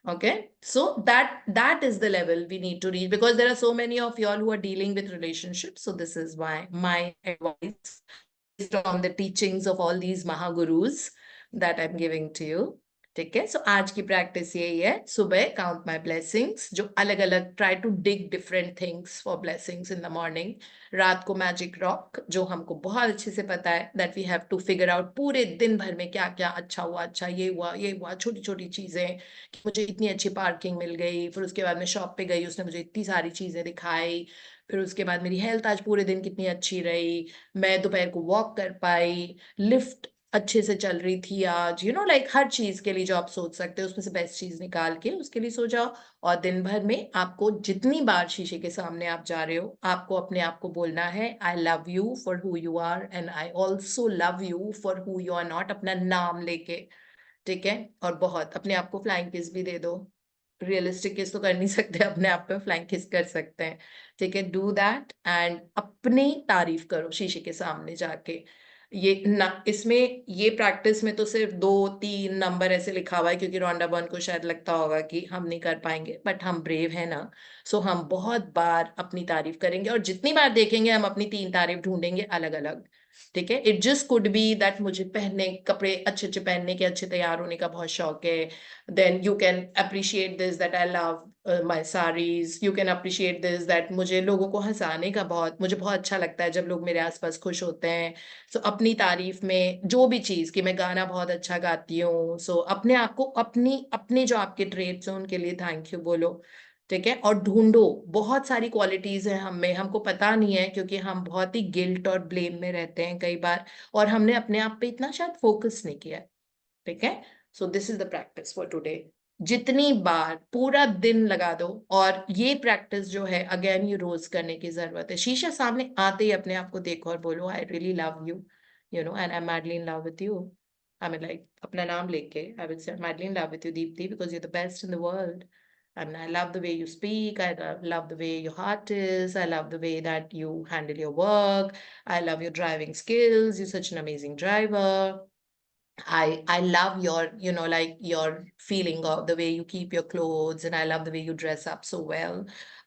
Okay, so that is the level we need to reach, because there are so many of y'all who are dealing with relationships. So this is why my advice is from the teachings of all these Mahagurus that I'm giving to you. ठीक है? सो आज की practice यही है, सुबह count my blessings, जो अलग अलग, try to dig different things for blessings in the morning. रात को मैजिक रॉक, जो हमको बहुत अच्छे से पता है that we have to figure out पूरे दिन भर में क्या क्या अच्छा हुआ, अच्छा ये हुआ, छोटी छोटी चीजें, कि मुझे इतनी अच्छी पार्किंग मिल गई, फिर उसके बाद मैं शॉप पे गई, उसने मुझे इतनी सारी चीजें दिखाई, फिर उसके बाद मेरी हेल्थ आज पूरे दिन कितनी अच्छी रही, मैं दोपहर को वॉक कर पाई, लिफ्ट अच्छे से चल रही थी आज, यू नो, लाइक हर चीज के लिए जो आप सोच सकते हो उसमें से बेस्ट चीज निकाल के उसके लिए सो जाओ. और दिन भर में आपको जितनी बार शीशे के सामने आप जा रहे हो, आपको अपने आप को बोलना है, I love you for who you are and I also love you for who you are not, अपना नाम लेके. ठीक है? और बहुत अपने आप को फ्लाइंग किस भी दे दो. रियलिस्टिक किस तो कर नहीं सकते, अपने आप पे फ्लाइंग किस कर सकते हैं. ठीक है? डू दैट एंड अपनी तारीफ करो शीशे के सामने जाके. ये ना, इसमें ये प्रैक्टिस में तो सिर्फ 2-3 नंबर ऐसे लिखा हुआ है, क्योंकि रोंडा बर्न को शायद लगता होगा कि हम नहीं कर पाएंगे, बट हम ब्रेव है ना. सो हम बहुत बार अपनी तारीफ करेंगे, और जितनी बार देखेंगे हम अपनी 3 तारीफ ढूंढेंगे अलग अलग. ठीक है? It just could be that मुझे पहनने कपड़े अच्छे अच्छे पहनने के, अच्छे तैयार होने का बहुत शौक है. Then you can appreciate this that I love my saris. You can appreciate this that मुझे लोगों को हंसाने का मुझे बहुत अच्छा लगता है जब लोग मेरे आसपास खुश होते हैं. सो अपनी तारीफ में जो भी चीज, कि मैं गाना बहुत अच्छा गाती हूँ, सो अपने आप को, अपने जो आपके ट्रेट्स हैं उनके लिए थैंक यू बोलो. ठीक है? और ढूंढो, बहुत सारी क्वालिटीज हैं हम में, हमको पता नहीं है, क्योंकि हम बहुत ही गिल्ट और ब्लेम में रहते हैं कई बार, और हमने अपने आप पे इतना शायद फोकस नहीं किया. ठीक है? So this is the practice for today. जितनी बार, पूरा दिन लगा दो. और ये प्रैक्टिस जो है, अगेन ये रोज करने की जरूरत है. शीशा सामने आते ही अपने आप को देखो और बोलो, I really love you, you know, and I am madly in love with you. I mean, like अपना नाम लेके, I will say madly in love with you Deepti, because you are the best in the world. And I love the way you speak. I love the way your heart is. I love the way that you handle your work. I love your driving skills. You're such an amazing driver. I love your, you know, like your feeling of the way you keep your clothes, and I love the way you dress up so well.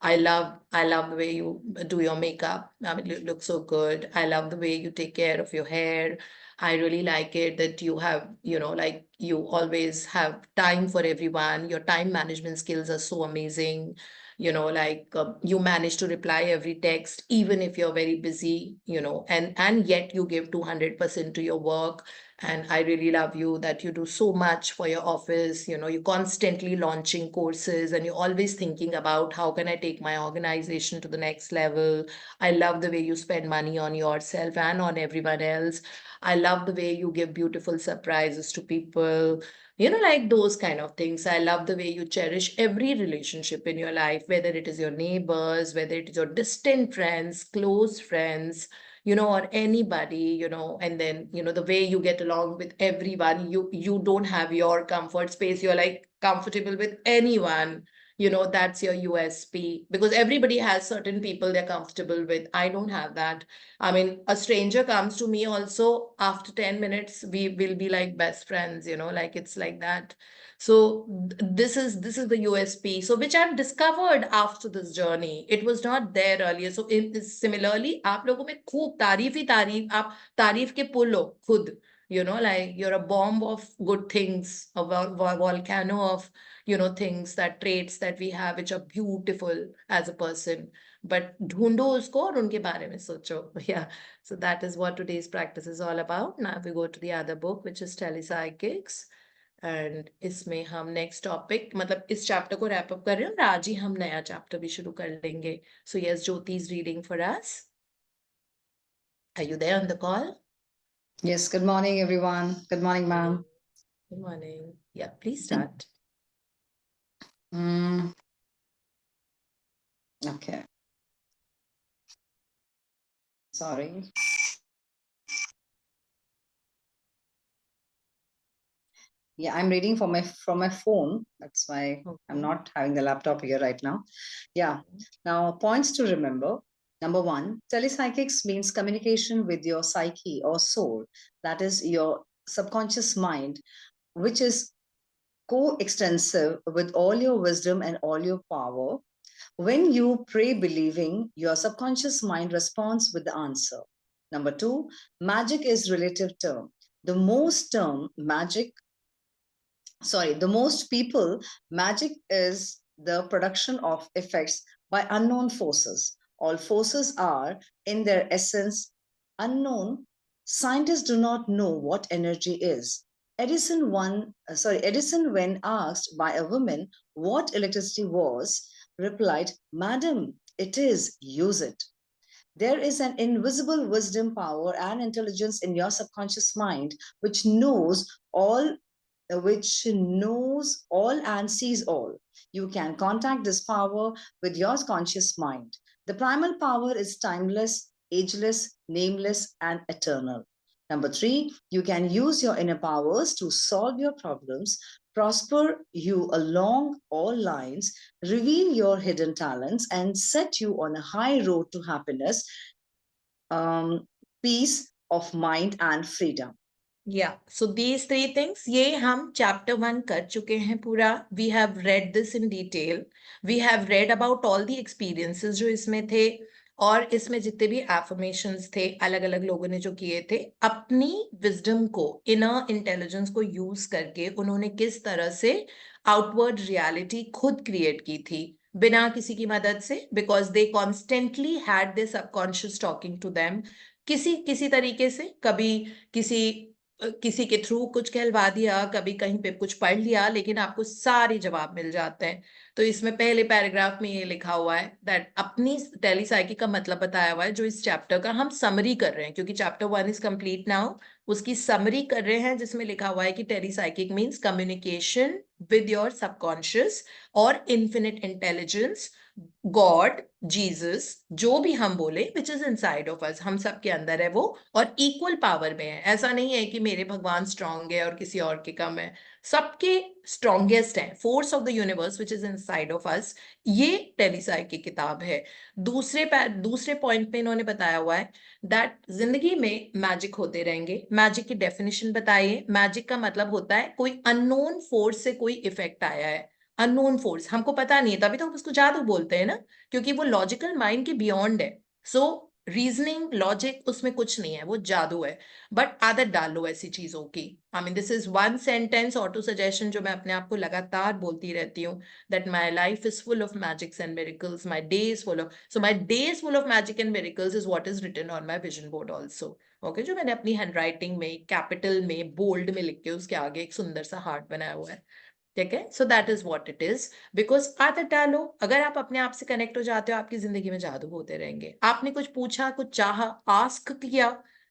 I love the way you do your makeup. I mean, you look so good. I love the way you take care of your hair. I really like it that you have, you know, like you always have time for everyone. Your time management skills are so amazing. You know, like you manage to reply every text, even if you're very busy, you know, and yet you give 200% to your work. And I really love you that you do so much for your office. You know, you're constantly launching courses, and you're always thinking about how can I take my organization to the next level. I love the way you spend money on yourself and on everyone else. I love the way you give beautiful surprises to people. You know, like those kind of things. I love the way you cherish every relationship in your life, whether it is your neighbors, whether it is your distant friends, close friends, you know, or anybody, you know. And then, you know, the way you get along with everyone, you don't have your comfort space, you're like comfortable with anyone. You know, that's your USP, because everybody has certain people they're comfortable with. I don't have that. I mean, a stranger comes to me also, after 10 minutes we will be like best friends, you know, like it's like that. So this is the USP, so which I've discovered after this journey. It was not there earlier. So similarly, आप लोगों में खूब तारीफ ही तारीफ, आप तारीफ के पुल हो खुद. You know, like you're a bomb of good things, a volcano of, you know, things, that traits that we have which are beautiful as a person. But ढूंढो उसको और उनके बारे में सोचो. या so that is what today's practice is all about. Now we go to the other book, which is Telepsychics. And इसमें हम नेक्स्ट टॉपिक मतलब इस चैप्टर को रैप अप कर रहे हैं और आज ही हम नया चैप्टर भी शुरू कर लेंगे. So yes, Jyoti is reading for us. Are you there on the call? Yes, good morning, everyone. Good morning, ma'am. Good morning. Yeah, please start. Okay. Sorry. Yeah, I'm reading from my phone. That's why I'm not having the laptop here right now. Yeah. Now, points to remember. Number 1, telepsychics means communication with your psyche or soul. That is your subconscious mind, which is coextensive with all your wisdom and all your power. When you pray believing, your subconscious mind responds with the answer. Number 2, magic is relative term. The most people, magic is the production of effects by unknown forces. All forces are, in their essence, unknown. Scientists do not know what energy is. Edison, when asked by a woman what electricity was, replied, "Madam, it is, use it." There is an invisible wisdom, power, and intelligence in your subconscious mind which knows all and sees all. You can contact this power with your conscious mind. The primal power is timeless, ageless, nameless, and eternal. Number 3, you can use your inner powers to solve your problems, prosper you along all lines, reveal your hidden talents, and set you on a high road to happiness, peace of mind, and freedom. Yeah, so these 3 things, ये हम chapter 1 कर चुके हैं पूरा. We have read this in detail. We have read about all the experiences जो इसमें थे और इसमें जितने भी affirmations थे अलग अलग लोगों ने जो किए थे, अपनी wisdom को, inner intelligence को use करके उन्होंने किस तरह से outward reality खुद create की थी बिना किसी की मदद से, because they constantly had their subconscious talking to them. किसी तरीके से, कभी किसी के थ्रू कुछ कहलवा दिया, कभी कहीं पे कुछ पढ़ लिया, लेकिन आपको सारे जवाब मिल जाते हैं. तो इसमें पहले पैराग्राफ में ये लिखा हुआ है दैट अपनी टेलीसाइकी का मतलब बताया हुआ है, जो इस चैप्टर का हम समरी कर रहे हैं क्योंकि चैप्टर 1 इज कंप्लीट नाउ. उसकी समरी कर रहे हैं जिसमें लिखा हुआ है कि telepsychic means communication with your subconscious और इन्फिनिट इंटेलिजेंस, गॉड, जीसस, जो भी हम बोले, which is inside of us, हम सब के अंदर है वो और इक्वल पावर में है. ऐसा नहीं है कि मेरे भगवान स्ट्रांग है और किसी और के कम है, सबके स्ट्रॉन्गेस्ट है. Force of the universe which is inside of अस, ये टेलीसाइक की किताब है. दूसरे पॉइंट पे इन्होंने बताया हुआ है दैट जिंदगी में मैजिक होते रहेंगे. मैजिक की डेफिनेशन बताइए. मैजिक का मतलब होता है कोई अननोन फोर्स से कोई इफेक्ट आया है. अननोन फोर्स हमको पता नहीं है, तभी तो हम उसको जादू बोलते हैं ना, क्योंकि वो लॉजिकल माइंड के बियॉन्ड है. सो रीजनिंग, लॉजिक, उसमें कुछ नहीं है, वो जादू है. बट आदत डालो ऐसी चीजों की. I mean this is 1 sentence auto suggestion जो मैं अपने आप को लगातार बोलती रहती हूँ, that my life is full of magics and miracles, my day is full of, so my day is full of magic and miracles is what is written on my vision board also. Okay, जो मैंने अपनी hand writing में capital में bold में लिख के उसके आगे एक सुंदर सा हार्ट बनाया हुआ है. ठीक है, सो that is what it is. Because आदत डालो. अगर आप अपने आप से कनेक्ट हो जाते हो, आपकी जिंदगी में जादू होते रहेंगे. आपने कुछ पूछा, कुछ चाहा, आस्क किया,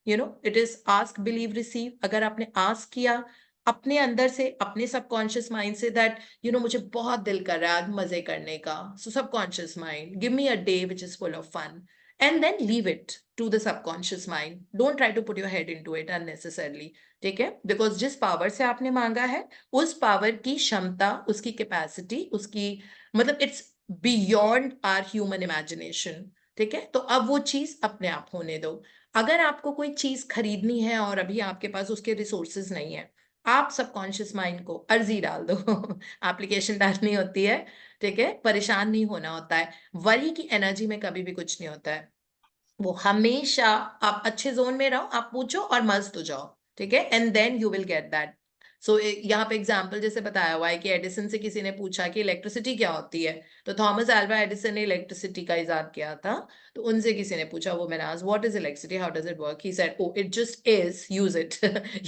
you know, it is ask believe receive. अगर आपने आस्क किया अपने अंदर से, अपने सबकॉन्शियस माइंड से, दैट यू नो मुझे बहुत दिल कर रहा है आज मजे करने का, so subconscious mind give me a day which is full of fun, and then leave it to the subconscious mind. Don't try to put your head into it unnecessarily. ठीक है, बिकॉज जिस पावर से आपने मांगा है उस power की क्षमता, उसकी कैपेसिटी, उसकी मतलब it's beyond our human imagination. ठीक है, तो अब वो चीज अपने आप होने दो. अगर आपको कोई चीज खरीदनी है और अभी आपके पास उसके रिसोर्सेज नहीं है, आप सबकॉन्शियस माइंड को अर्जी डाल दो. एप्लीकेशन डालनी होती है. ठीक है, परेशान नहीं होना होता है. वरी की एनर्जी में कभी भी कुछ नहीं होता है. वो हमेशा आप अच्छे जोन में रहो, आप पूछो और मस्त हो जाओ. ठीक है, and then you will get that. So यहाँ पे एग्जाम्पल जैसे बताया हुआ है कि एडिसन से किसी ने पूछा कि इलेक्ट्रिसिटी क्या होती है, तो थॉमस अल्वा एडिसन ने इलेक्ट्रिसिटी का इजाद किया था, तो उनसे किसी ने पूछा, वो मैंने asked what is electricity, how does it work, he said oh it just is, use it.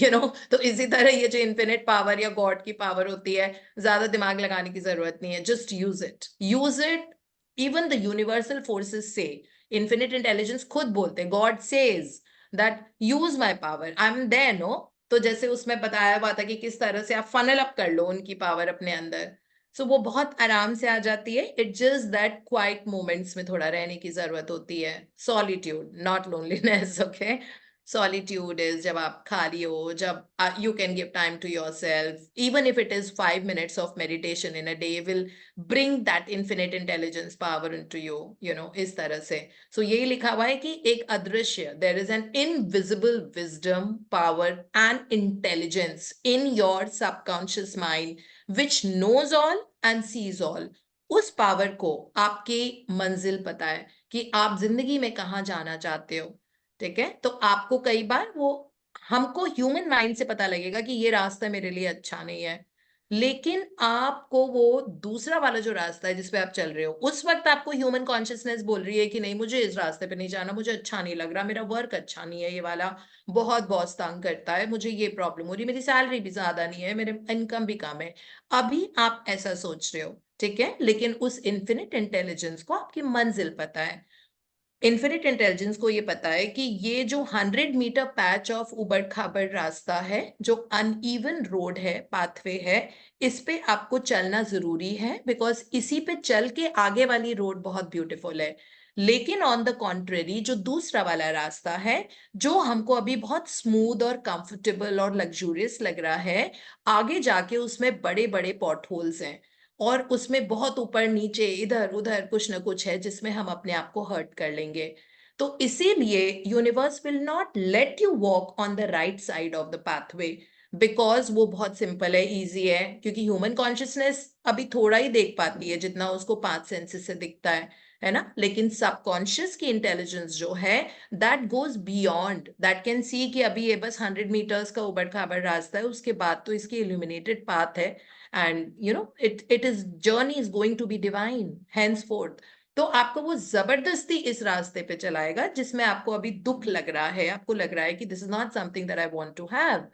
You know, तो इसी तरह ये जो इन्फिनिट पावर या गॉड की पावर होती है, ज्यादा दिमाग लगाने की जरूरत नहीं है, just use it, use it. Even the universal forces से, इन्फिनिट इंटेलिजेंस खुद बोलते, God says that use my power, I am there, no. तो जैसे उसमें बताया हुआ था कि किस तरह से आप फनल अप कर लो उनकी पावर अपने अंदर, सो वो बहुत आराम से आ जाती है। It just that quite moments में थोड़ा रहने की जरूरत होती है, solitude, not loneliness, okay. Solitude is जब आप खाली हो, जब you can give time to yourself, even if it is 5 minutes of meditation in a day will bring that infinite intelligence power into you, you know, इस तरह से। so यही लिखा हुआ है कि एक अदृश्य, there is an invisible wisdom, power and intelligence in your subconscious mind which knows all and sees all। उस पावर को आपकी मंजिल पता है कि आप जिंदगी में कहाँ जाना चाहते हो, ठीक है। तो आपको कई बार वो, हमको ह्यूमन माइंड से पता लगेगा कि ये रास्ता मेरे लिए अच्छा नहीं है, लेकिन आपको वो दूसरा वाला जो रास्ता है जिस पे आप चल रहे हो, उस वक्त आपको ह्यूमन कॉन्शियसनेस बोल रही है कि नहीं, मुझे इस रास्ते पे नहीं जाना, मुझे अच्छा नहीं लग रहा, मेरा वर्क अच्छा नहीं है, ये वाला बहुत बॉस तंग करता है, मुझे ये प्रॉब्लम हो रही है, मेरी सैलरी भी ज्यादा नहीं है, मेरे इनकम भी कम है। अभी आप ऐसा सोच रहे हो, ठीक है, लेकिन उस इन्फिनिट इंटेलिजेंस को आपकी मंजिल पता है। इन्फिनिट इंटेलिजेंस को ये पता है कि ये जो 100 मीटर पैच ऑफ उबड़ खाबड़ रास्ता है, जो अनइवन रोड है, पाथवे है, इस पे आपको चलना जरूरी है, बिकॉज इसी पे चल के आगे वाली रोड बहुत ब्यूटीफुल है। लेकिन ऑन द कॉन्ट्रेरी, जो दूसरा वाला रास्ता है, जो हमको अभी बहुत स्मूथ और कंफर्टेबल और लग्जूरियस लग रहा है, आगे जाके उसमें बड़े बड़े पॉट होल्स हैं, और उसमें बहुत ऊपर नीचे इधर उधर कुछ ना कुछ है जिसमें हम अपने आप को हर्ट कर लेंगे। तो इसीलिए universe will not let you walk on the right side of the pathway, because वो बहुत सिंपल है, इजी है, क्योंकि ह्यूमन कॉन्शियसनेस अभी थोड़ा ही देख पाती है जितना उसको 5 सेंसेस से दिखता है ना। लेकिन सबकॉन्शियस की इंटेलिजेंस जो है, that goes beyond, that can see कि अभी ये बस 100 मीटर्स का उबड़ खाबड़ रास्ता है, उसके बाद तो इसकी इल्यूमिनेटेड पाथ है, and you know it is journey is going to be divine henceforth। तो आपको वो जबरदस्ती इस रास्ते पे चलाएगा जिसमें आपको अभी दुख लग रहा है, आपको लग रहा है कि this is not something that I want to have,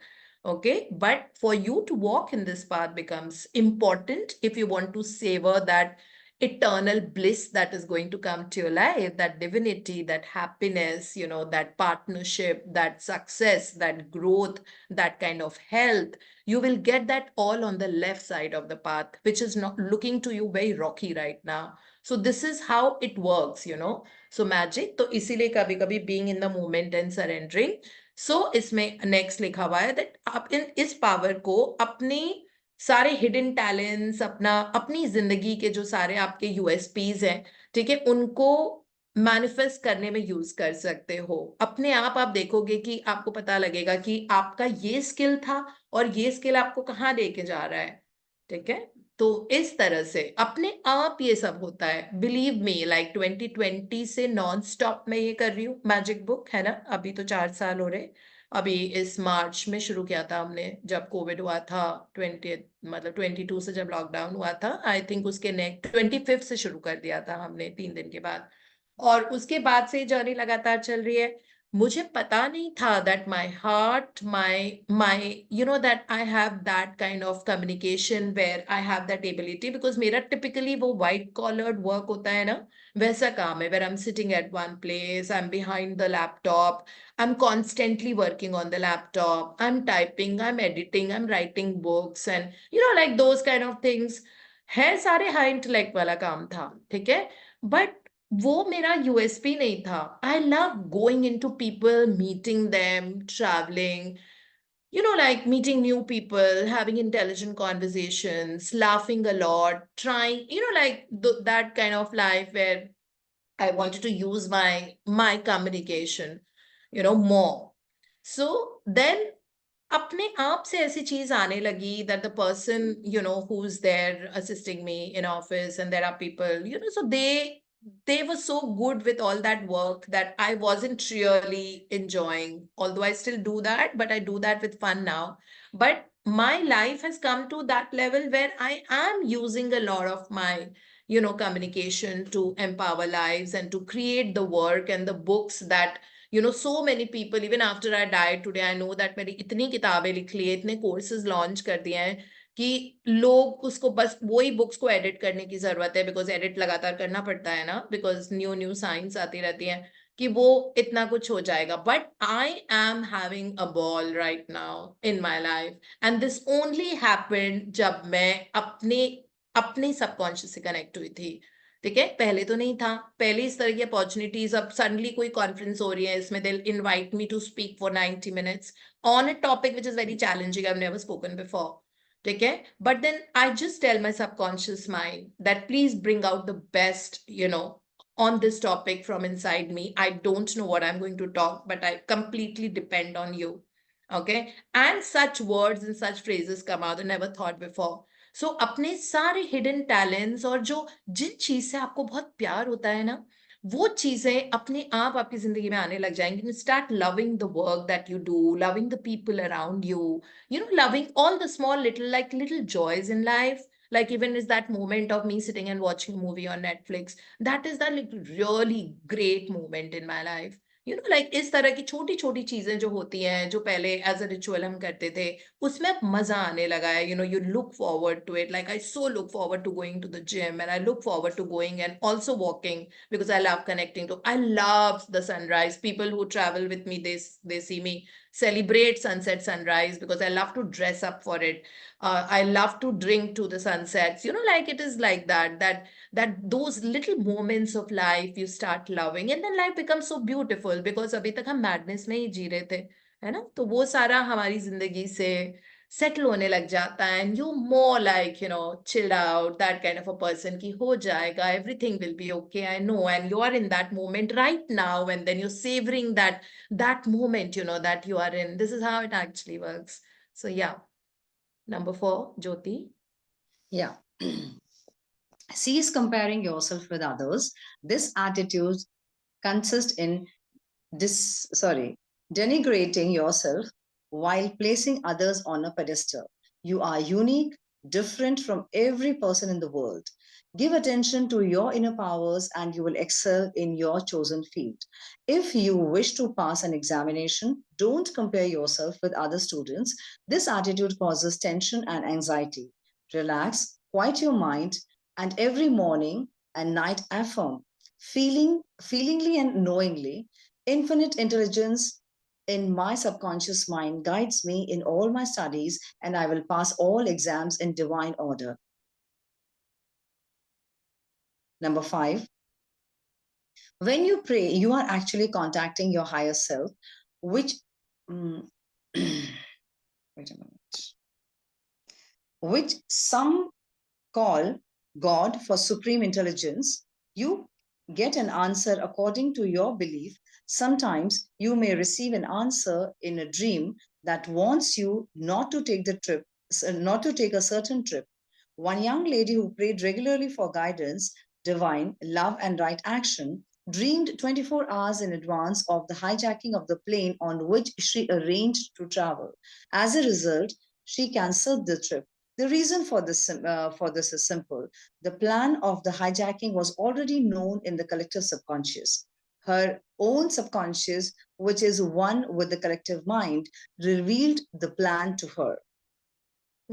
okay, but for you to walk in this path becomes important if you want to savor that eternal bliss that is going to come to your life, that divinity, that happiness, you know, that partnership, that success, that growth, that kind of health. You will get that all on the left side of the path, which is not looking to you very rocky right now. So this is how it works, you know. So magic, तो इसीलिए कभी कभी being in the moment and surrendering. So इसमें next लिखा हुआ है that आप इस power को अपनी सारे हिडन टैलेंट्स, अपनी जिंदगी के जो सारे आपके यूएसपीज हैं, ठीक है, उनको मैनिफेस्ट करने में यूज कर सकते हो। अपने आप देखोगे कि आपको पता लगेगा कि आपका ये स्किल था और ये स्किल आपको कहाँ लेके जा रहा है, ठीक है। तो इस तरह से अपने आप ये सब होता है। बिलीव मी, लाइक 2020 से नॉन स्टॉप मैं ये कर रही हूँ मैजिक बुक, है ना। अभी तो 4 साल हो रहे। अभी इस मार्च में शुरू किया था हमने, जब कोविड हुआ था 22 से जब लॉकडाउन हुआ था, आई थिंक उसके नेक्स्ट 25 से शुरू कर दिया था हमने 3 दिन के बाद, और उसके बाद से जर्नी लगातार चल रही है। मुझे पता नहीं था that my heart, my you know that I have that kind of communication where I have that ability, because मेरा टिपिकली वो व्हाइट कॉलर्ड वर्क होता है ना, वैसा काम है, where I am sitting at one place, I am behind the laptop, I'm constantly working on the laptop, I'm typing, I'm editing, I'm writing books and you know like those kind of things है, सारे high intellect वाला काम था, ठीक है। But वो मेरा USP नहीं था। I love going into people, meeting them, travelling, you know, like meeting new people, having intelligent conversations, laughing a lot, trying, you know, like that kind of life where I wanted to use my communication, you know, more. So then अपने आप से ऐसी चीज आने लगी that the person, you know, who's there assisting me in office, and there are people, you know, so they were so good with all that work that I wasn't really enjoying, although I still do that, but I do that with fun now. But my life has come to that level where I am using a lot of my, communication to empower lives and to create the work and the books that, so many people, even after I died today, I know that मेरी इतनी किताबें लिख ली है, इतने courses launch कर दिए हैं कि लोग उसको बस वही बुक्स को एडिट करने की जरूरत है, बिकॉज एडिट लगातार करना पड़ता है ना, बिकॉज न्यू न्यू साइंस आती रहती है, कि वो इतना कुछ हो जाएगा. But I am having a ball right now in my life, and this only happened जब मैं अपने सबकॉन्शियस से कनेक्ट हुई थी. ठीक है, पहले तो नहीं था, पहले इस तरह की अपॉर्चुनिटीज, अब सडनली कोई कॉन्फ्रेंस हो रही है, इसमें they invite me to speak for 90 minutes on a topic which is very challenging, I've never spoken before. ठीक है, but then I just tell my subconscious mind that please bring out the best, on this topic from inside me. I don't know what I'm going to talk, but I completely depend on you. Okay, and such words and such phrases come out I never thought before. So अपने सारे hidden talents और जो जिन चीज से आपको बहुत प्यार होता है ना, वो चीजें अपने आप आपकी जिंदगी में आने लग जाएंगी. You start loving the work that you do, loving the people around you, loving all the small little joys in life. Like even is that moment of me sitting and watching a movie on Netflix, that is that really great moment in my life. Like इस तरह की छोटी छोटी चीजें जो होती हैं, जो पहले एज अ रिचुअल हम करते थे, उसमें अब मजा आने लगा है. You look forward to it. Like I so look forward to going to the gym, and I look forward to going and also walking, because I love connecting to, I love the sunrise. People who travel with me, they see me celebrate sunset, sunrise, because I love to dress up for it. I love to drink to the sunsets, like it is like that those little moments of life you start loving, and then life becomes so beautiful, because अभी तक हम madness में ही जी रहे थे, है ना, तो वो सारा हमारी जिंदगी से सेटल होने लग जाता है, and you more like, chilled out, that kind of a person कि हो जाएगा, everything will be okay, I know, and you are in that moment right now, and then you're savoring that moment, that you are in. This is how it actually works. So yeah, number 4, Jyoti. Yeah. Cease comparing yourself with others. This attitude consists in denigrating yourself while placing others on a pedestal. You are unique, different from every person in the world. Give attention to your inner powers and you will excel in your chosen field. If you wish to pass an examination, don't compare yourself with other students. This attitude causes tension and anxiety. Relax, quiet your mind, and every morning and night affirm, feelingly and knowingly, infinite intelligence in my subconscious mind guides me in all my studies, and I will pass all exams in divine order. Number 5, when you pray, you are actually contacting your higher self, which, wait a minute, which some call God for supreme intelligence. You get an answer according to your belief. Sometimes you may receive an answer in a dream that wants you not to take a certain trip. One young lady who prayed regularly for guidance, divine love, and right action dreamed 24 hours in advance of the hijacking of the plane on which she arranged to travel. As a result, she cancelled the trip. The reason for this is simple. The plan of the hijacking was already known in the collective subconscious. Her own subconscious, which is one with the collective mind, revealed the plan to her.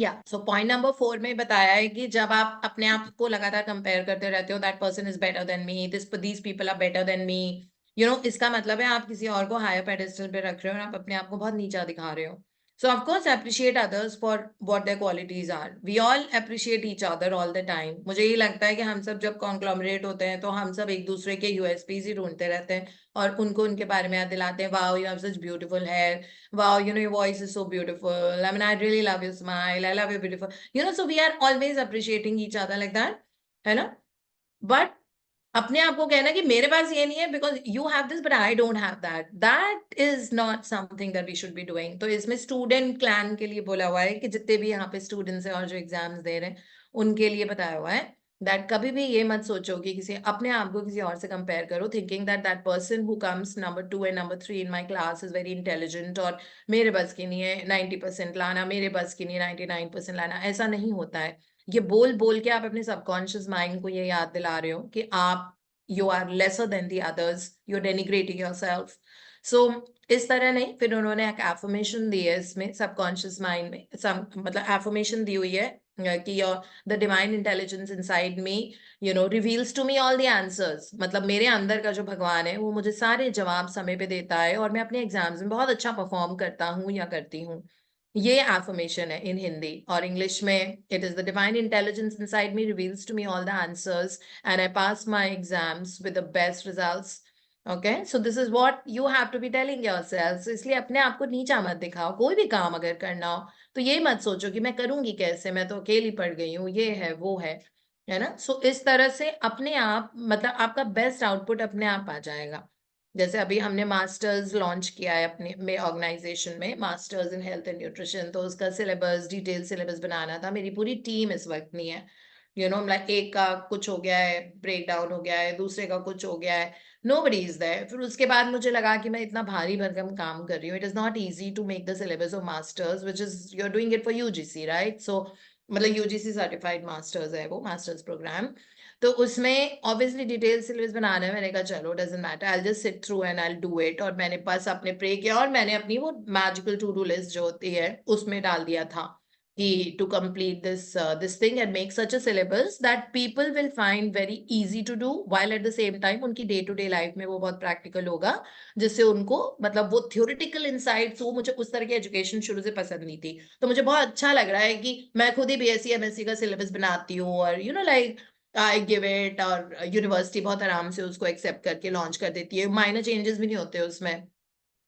So point number 4 में बताया है कि जब आप अपने आप को लगातार कंपेयर करते रहते हो, that person is better than me, these people are better than me, इसका मतलब है आप किसी और को हायर पेडेस्टल पे रख रहे हो और आप अपने आप को बहुत नीचा दिखा रहे हो. So of course appreciate others for what their qualities are. We all appreciate each other all the time. मुझे ये लगता है कि हम सब जब conglomerate होते हैं तो हम सब एक दूसरे के USPs ही ढूंढते रहते हैं और उनको उनके बारे में याद दिलाते हैं. Wow, you have such beautiful hair. Wow, your voice is so beautiful. I mean, I really love your smile. I love your beautiful. So we are always appreciating each other like that. है ना? But अपने आप को कहना कि मेरे पास ये नहीं है because you have this but I don't have that is not something that we should be doing. तो इसमें स्टूडेंट क्लैन के लिए बोला हुआ है कि जितने भी यहाँ पे स्टूडेंट्स हैं और जो एग्जाम्स दे रहे हैं उनके लिए बताया हुआ है दैट कभी भी ये मत सोचो कि किसी अपने आप को किसी और से कंपेयर करो, thinking that that person who comes number 2 and number 3 in my class is very intelligent और मेरे बस की नहीं है 90% लाना, मेरे बस की नहीं 99% लाना। ऐसा नहीं होता है। ये बोल बोल के आप अपने सबकॉन्शियस माइंड को ये याद दिला रहे हो कि आप you are lesser than the others, you are denigrating yourself. So इस तरह नहीं। फिर उन्होंने एक एफर्मेशन दी है इसमें सबकॉन्शियस माइंड में, मतलब एफर्मेशन दी हुई है कि the divine intelligence inside me reveals to me all the answers. मतलब मेरे अंदर का जो भगवान है वो मुझे सारे जवाब समय पे देता है और मैं अपने एग्जाम्स में बहुत अच्छा परफॉर्म करता हूँ या करती हूँ। ये एफर्मेशन है इन हिंदी। और इंग्लिश में it is the divine intelligence inside me reveals to me all the answers and I pass my exams with the best results. Okay, so this is what you have to be telling yourself. इसलिए अपने आप को नीचा मत दिखाओ। कोई भी काम अगर करना हो तो ये मत सोचो कि मैं करूंगी कैसे, मैं तो अकेली पड़ गई हूँ, ये है वो है ना। सो इस तरह से अपने आप, मतलब आपका बेस्ट आउटपुट अपने आप आ जाएगा। जैसे अभी हमने मास्टर्स लॉन्च किया है अपने में ऑर्गेनाइजेशन में, masters in health and nutrition. तो उसका सिलेबस, डिटेल सिलेबस बनाना था। मेरी पूरी टीम इस वक्त नहीं है, मतलब एक का कुछ हो गया है, ब्रेक डाउन हो गया है, दूसरे का कुछ हो गया है, nobody is there। फिर उसके बाद मुझे लगा कि मैं इतना भारी भरकम काम कर रही हूँ, it is not easy to make the syllabus of masters which is you are doing it for UGC, right. So मतलब यूजीसी सर्टिफाइड मास्टर्स है वो मास्टर्स प्रोग्राम। तो उसमें ऑब्वियसली डिटेल सिलेबस बनाना है। मैंने कहा चलो doesn't matter, I just sit through and I do it. और मैंने बस अपने प्रे किया और मैंने अपनी वो मैजिकल टू डू लिस्ट जो होती है उसमें डाल दिया था कि to complete this thing and make such a syllabus that people will find very easy to do, while at the same time उनकी day to day life में वो बहुत practical होगा, जिससे उनको मतलब वो theoretical insights। वो मुझे उस तरह की education शुरू से पसंद नहीं थी। तो मुझे बहुत अच्छा लग रहा है कि मैं खुद ही BSc MSc का syllabus बनाती हूँ और like I give it, और यूनिवर्सिटी बहुत आराम से उसको एक्सेप्ट करके लॉन्च कर देती है, माइनर चेंजेस भी नहीं होते उसमें।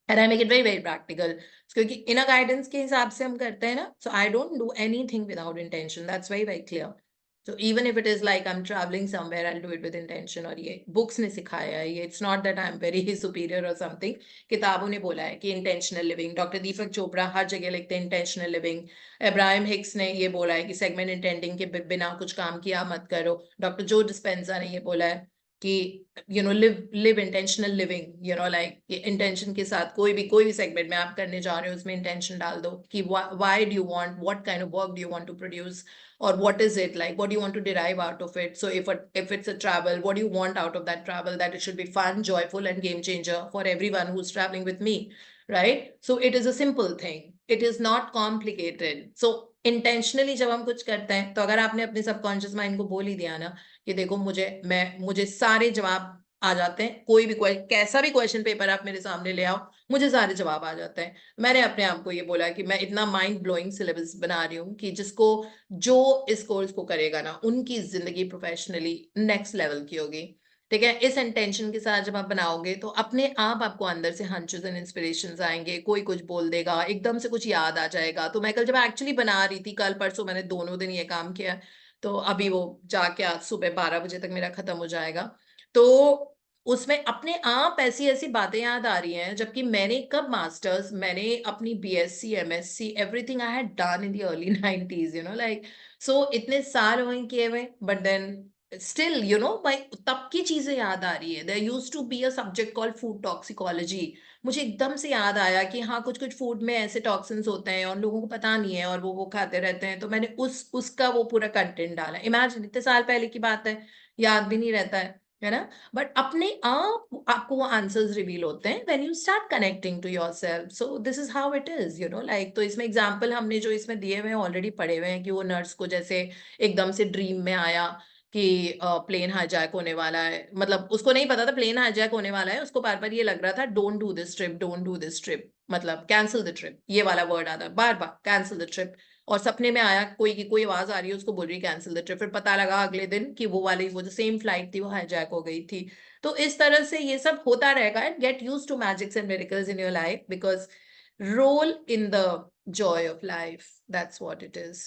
and I make it very very practical क्योंकि inner guidance के हिसाब से हम करते हैं ना। so I don't do anything without intention, that's very very clear। so even if it is like I'm traveling somewhere, I'll do it with intention। और ये books ने सिखाया है ये, it's not that I'm very superior or something। किताबों ने बोला है कि intentional living, डॉक्टर दीपक चोपड़ा हर जगह लिखते हैं intentional living। अब्राहम हिक्स ने ये बोला है कि segment intending के बिना कुछ काम किया मत करो। डॉक्टर जो डिस्पेंजा ने ये बोला है कि live intentional living, like intention के साथ कोई भी सेगमेंट में आप करने जा रहे हो उसमें intention डाल दो कि why do you want, what kind of work do you want to produce, or what is it like, what do you want to derive out of it। so if it's a travel, what do you want out of that travel, that it should be fun, joyful and game changer for everyone who's traveling with me, right। so it is a simple thing, it is not complicated। so intentionally जब हम कुछ करते हैं तो अगर आपने अपने subconscious mind को बोल ही दिया ना कि देखो मुझे सारे जवाब आ जाते हैं, कोई भी कैसा भी क्वेश्चन पेपर आप मेरे सामने ले आओ मुझे सारे जवाब आ जाते हैं। मैंने अपने आप को ये बोला कि मैं इतना माइंड ब्लोइंग सिलेबस बना रही हूँ कि जो इस कोर्स को करेगा ना उनकी जिंदगी प्रोफेशनली नेक्स्ट लेवल की होगी। ठीक है, इस इंटेंशन के साथ जब आप बनाओगे तो अपने आप आपको अंदर से हंचेस एंड इंस्पिरेशंस आएंगे। कोई कुछ बोल देगा, एकदम से कुछ याद आ जाएगा। तो मैं कल जब एक्चुअली बना रही थी, कल परसों मैंने दोनों दिन ये काम किया, तो अभी वो जाके आज सुबह 12 बजे तक मेरा खत्म हो जाएगा। तो उसमें अपने आप ऐसी ऐसी बातें याद आ रही हैं, जबकि मैंने कब मास्टर्स, मैंने अपनी BSc MSc everything I had done in the early 90s, like so इतने साल वहीं किए हुए, बट देन स्टिल भाई तब की चीजें याद आ रही है। There used to be a subject called food toxicology. मुझे एकदम से याद आया कि हाँ कुछ कुछ फूड में ऐसे टॉक्सिन्स होते हैं और लोगों को पता नहीं है और वो खाते रहते हैं। तो मैंने उसका वो पूरा कंटेंट डाला। इमेजिन, इतने साल पहले की बात है, याद भी नहीं रहता है ना। बट अपने आप आपको वो आंसर्स रिवील होते हैं when you start connecting to yourself. So this is how it is, like. तो इसमें एग्जांपल हमने जो इसमें दिए हुए हैं ऑलरेडी पढ़े हुए हैं कि वो नर्स को जैसे एकदम से ड्रीम में आया कि प्लेन हाईजैक होने वाला है। मतलब उसको नहीं पता था प्लेन हाईजैक होने वाला है, उसको बार बार ये लग रहा था don't do this trip, don't do this trip, मतलब कैंसिल द ट्रिप, ये वाला वर्ड आता है बार बार, कैंसिल द ट्रिप। और सपने में आया कोई आवाज आ रही है उसको बोल रही है कैंसिल द ट्रिप। फिर पता लगा अगले दिन कि वो जो सेम फ्लाइट थी वो हाईजैक हो गई थी। तो इस तरह से ये सब होता रहेगा। And get used to magics and miracles in your life, because roll in the joy of life, that's what it is।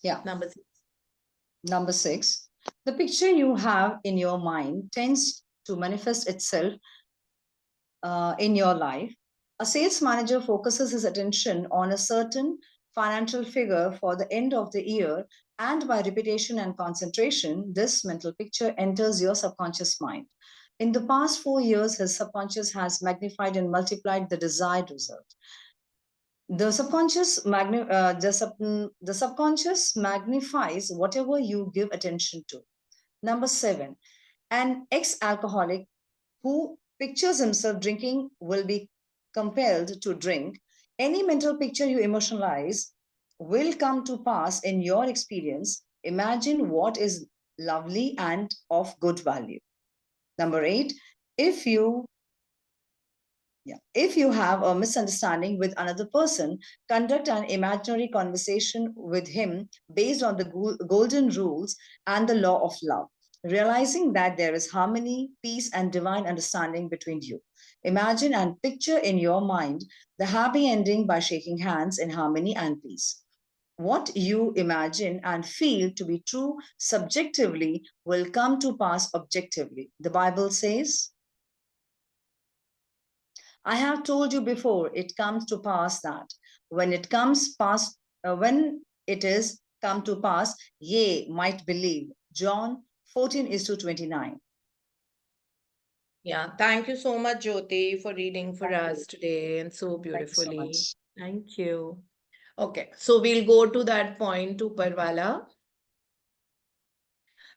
Yeah. Number 6. Number 6, the picture you have in your mind tends to manifest itself in your life. A sales manager focuses his attention on a certain financial figure for the end of the year, and by repetition and concentration, this mental picture enters your subconscious mind. In the past 4 years, his subconscious has magnified and multiplied the desired result. The subconscious magnifies whatever you give attention to. Number 7, an ex-alcoholic who pictures himself drinking will be compelled to drink. Any mental picture you emotionalize will come to pass in your experience. Imagine what is lovely and of good value. Number 8, if you have a misunderstanding with another person, conduct an imaginary conversation with him based on the golden rules and the law of love, realizing that there is harmony, peace, and divine understanding between you. Imagine and picture in your mind the happy ending by shaking hands in harmony and peace. What you imagine and feel to be true subjectively will come to pass objectively. The Bible says, I have told you before, it comes to pass that when it is come to pass, ye might believe. John 14:29. Yeah, thank you so much, Jyoti, for reading for Thank you. us today and so Thank you so beautifully. much. Thank you. Okay, so we'll go to that point, upar wala,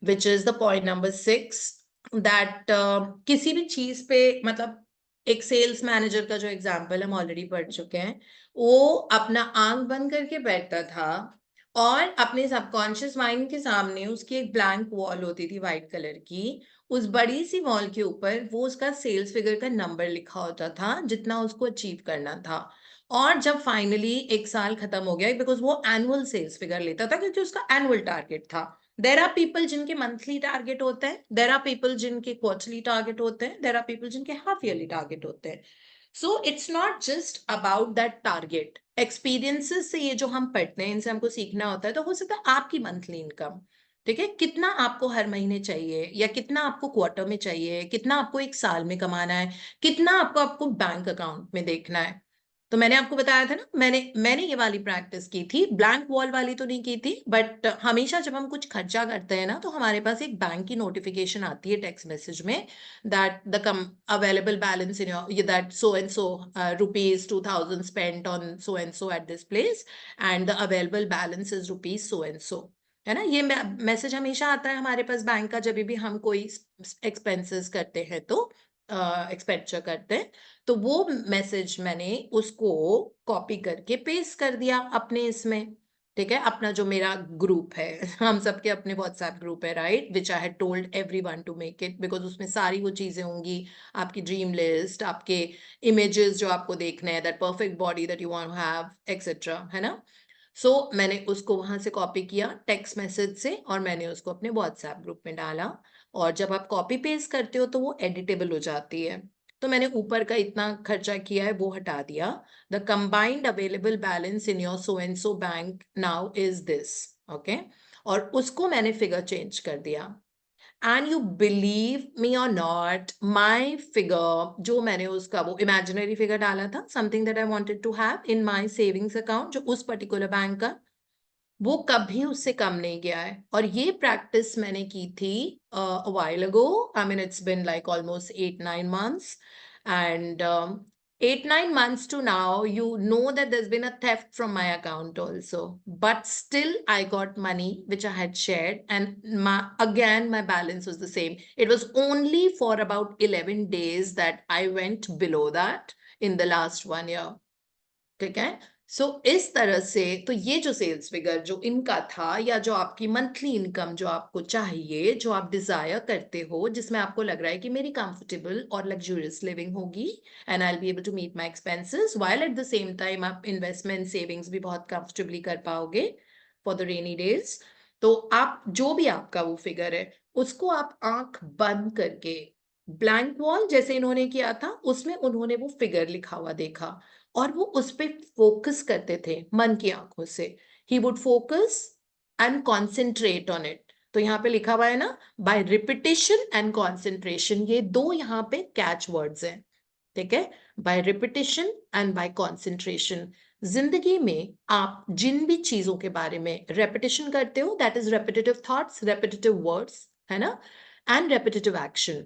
which is the point number 6, that किसी भी चीज पे मतलब एक sales manager का जो example हम already पढ़ चुके हैं, वो अपना आंख बंद करके बैठता था और अपने सबकॉन्शियस माइंड के सामने उसकी एक ब्लैंक वॉल होती थी वाइट कलर की। उस बड़ी सी वॉल के ऊपर वो उसका सेल्स फिगर का नंबर लिखा होता था जितना उसको अचीव करना था। और जब फाइनली 1 साल खत्म हो गया, बिकॉज वो एनुअल सेल्स फिगर लेता था क्योंकि उसका एनुअल टारगेट था। देर आर पीपल जिनके मंथली टारगेट होते हैं, देर आर पीपल जिनके क्वार्टरली टारगेट होते हैं, देर आर पीपल जिनके हाफ ईयरली टारगेट होते हैं। So it's not just about that target. Experiences से ये जो हम पढ़ते हैं, इनसे हमको सीखना होता है। तो हो सकता है आपकी मंथली इनकम, ठीक है, कितना आपको हर महीने चाहिए, या कितना आपको क्वार्टर में चाहिए, कितना आपको 1 साल में कमाना है, कितना आपको बैंक अकाउंट में देखना है। तो मैंने आपको बताया था ना, मैंने ये वाली प्रैक्टिस की थी, ब्लैंक वॉल वाली तो नहीं की थी, बट हमेशा जब हम कुछ खर्चा करते हैं ना, तो हमारे पास एक बैंक की नोटिफिकेशन आती है टेक्स्ट मैसेज में, that the available balance in your, that so and so rupees 2000 spent on so and so at this place and the available balance is rupees so and so, है ना। ये message हमेशा आता है हमारे पास bank का, जब भी हम कोई एक्सपेंसेस करते हैं तो एक्सपेंडिचर करते हैं। तो वो मैसेज मैंने उसको कॉपी करके पेस्ट कर दिया अपने इसमें, ठीक है, अपना जो मेरा ग्रुप है, हम सबके अपने व्हाट्सएप ग्रुप है, right, which I had told everyone to make it, because उसमें सारी वो चीजें होंगी, आपकी ड्रीम लिस्ट, आपके इमेजेस जो आपको देखने हैं, that perfect body that you want to have, etcetera, है ना। सो मैंने उसको वहां से कॉपी किया टेक्स्ट मैसेज से, और मैंने उसको अपने व्हाट्सएप ग्रुप में डाला। और जब आप कॉपी पेस्ट करते हो तो वो एडिटेबल हो जाती है। तो मैंने ऊपर का इतना खर्चा किया है वो हटा दिया। The combined available balance in your so and so bank now is this, okay, और उसको मैंने फिगर चेंज कर दिया। एंड यू बिलीव मी और नॉट, माई फिगर, जो मैंने उसका वो इमेजिनरी फिगर डाला था, something that I wanted to have in my savings account, जो उस पर्टिकुलर बैंक का, वो कभी उससे कम नहीं गया है। और ये प्रैक्टिस मैंने की थी a while ago. I mean, it's been like almost 8-9 months, and 8-9 months to now, you know that there's been a theft from my account also, but still I got money which I had shared, and again my balance was the same. It was only for about 11 days that I went below that in the last 1 year, ठीक है। सो इस तरह से, तो ये जो sales figure जो इनका था, या जो आपकी मंथली इनकम जो आपको चाहिए, जो आप डिजायर करते हो, जिसमें आपको लग रहा है कि मेरी कंफर्टेबल और लग्जूरियस लिविंग होगी, and I will be able to meet my expenses, while at the same time आप इन्वेस्टमेंट सेविंग्स भी बहुत कंफर्टेबली कर पाओगे फॉर द रेनी डेज। तो आप जो भी आपका वो फिगर है, उसको आप आंख बंद करके, ब्लैंक वॉल जैसे इन्होंने किया था, उसमें उन्होंने वो फिगर लिखा हुआ देखा और वो उस पर फोकस करते थे मन की आंखों से। He would focus and concentrate on it. तो यहाँ पे लिखा हुआ है ना, बाय रिपीटिशन एंड कॉन्सेंट्रेशन, ये 2 यहाँ पे कैच वर्ड्स हैं, ठीक है, by repetition and by concentration. जिंदगी में आप जिन भी चीजों के बारे में रेपिटेशन करते हो, that is repetitive thoughts, repetitive words, है ना, एंड रेपिटेटिव एक्शन,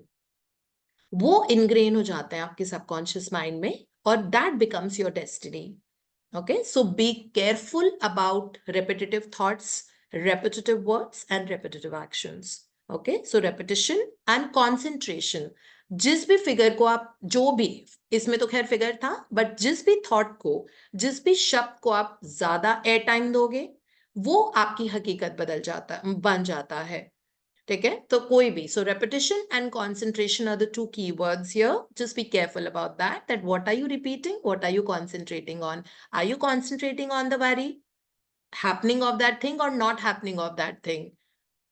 वो इनग्रेन हो जाते हैं आपके सबकॉन्शियस माइंड में और that becomes your destiny. Okay, so be careful about repetitive thoughts, repetitive words, and repetitive actions. Okay, so repetition and concentration. जिस भी फिगर को आप, जो भी, इसमें तो खैर फिगर था, बट जिस भी थॉट को, जिस भी शब्द को आप ज्यादा एयर टाइम दोगे, वो आपकी हकीकत बन जाता है. ठीक है, तो कोई भी, so repetition and concentration are the two keywords here. Just be careful about that what are you repeating, what are you concentrating on? Are you concentrating on the very happening of that thing or not happening of that thing?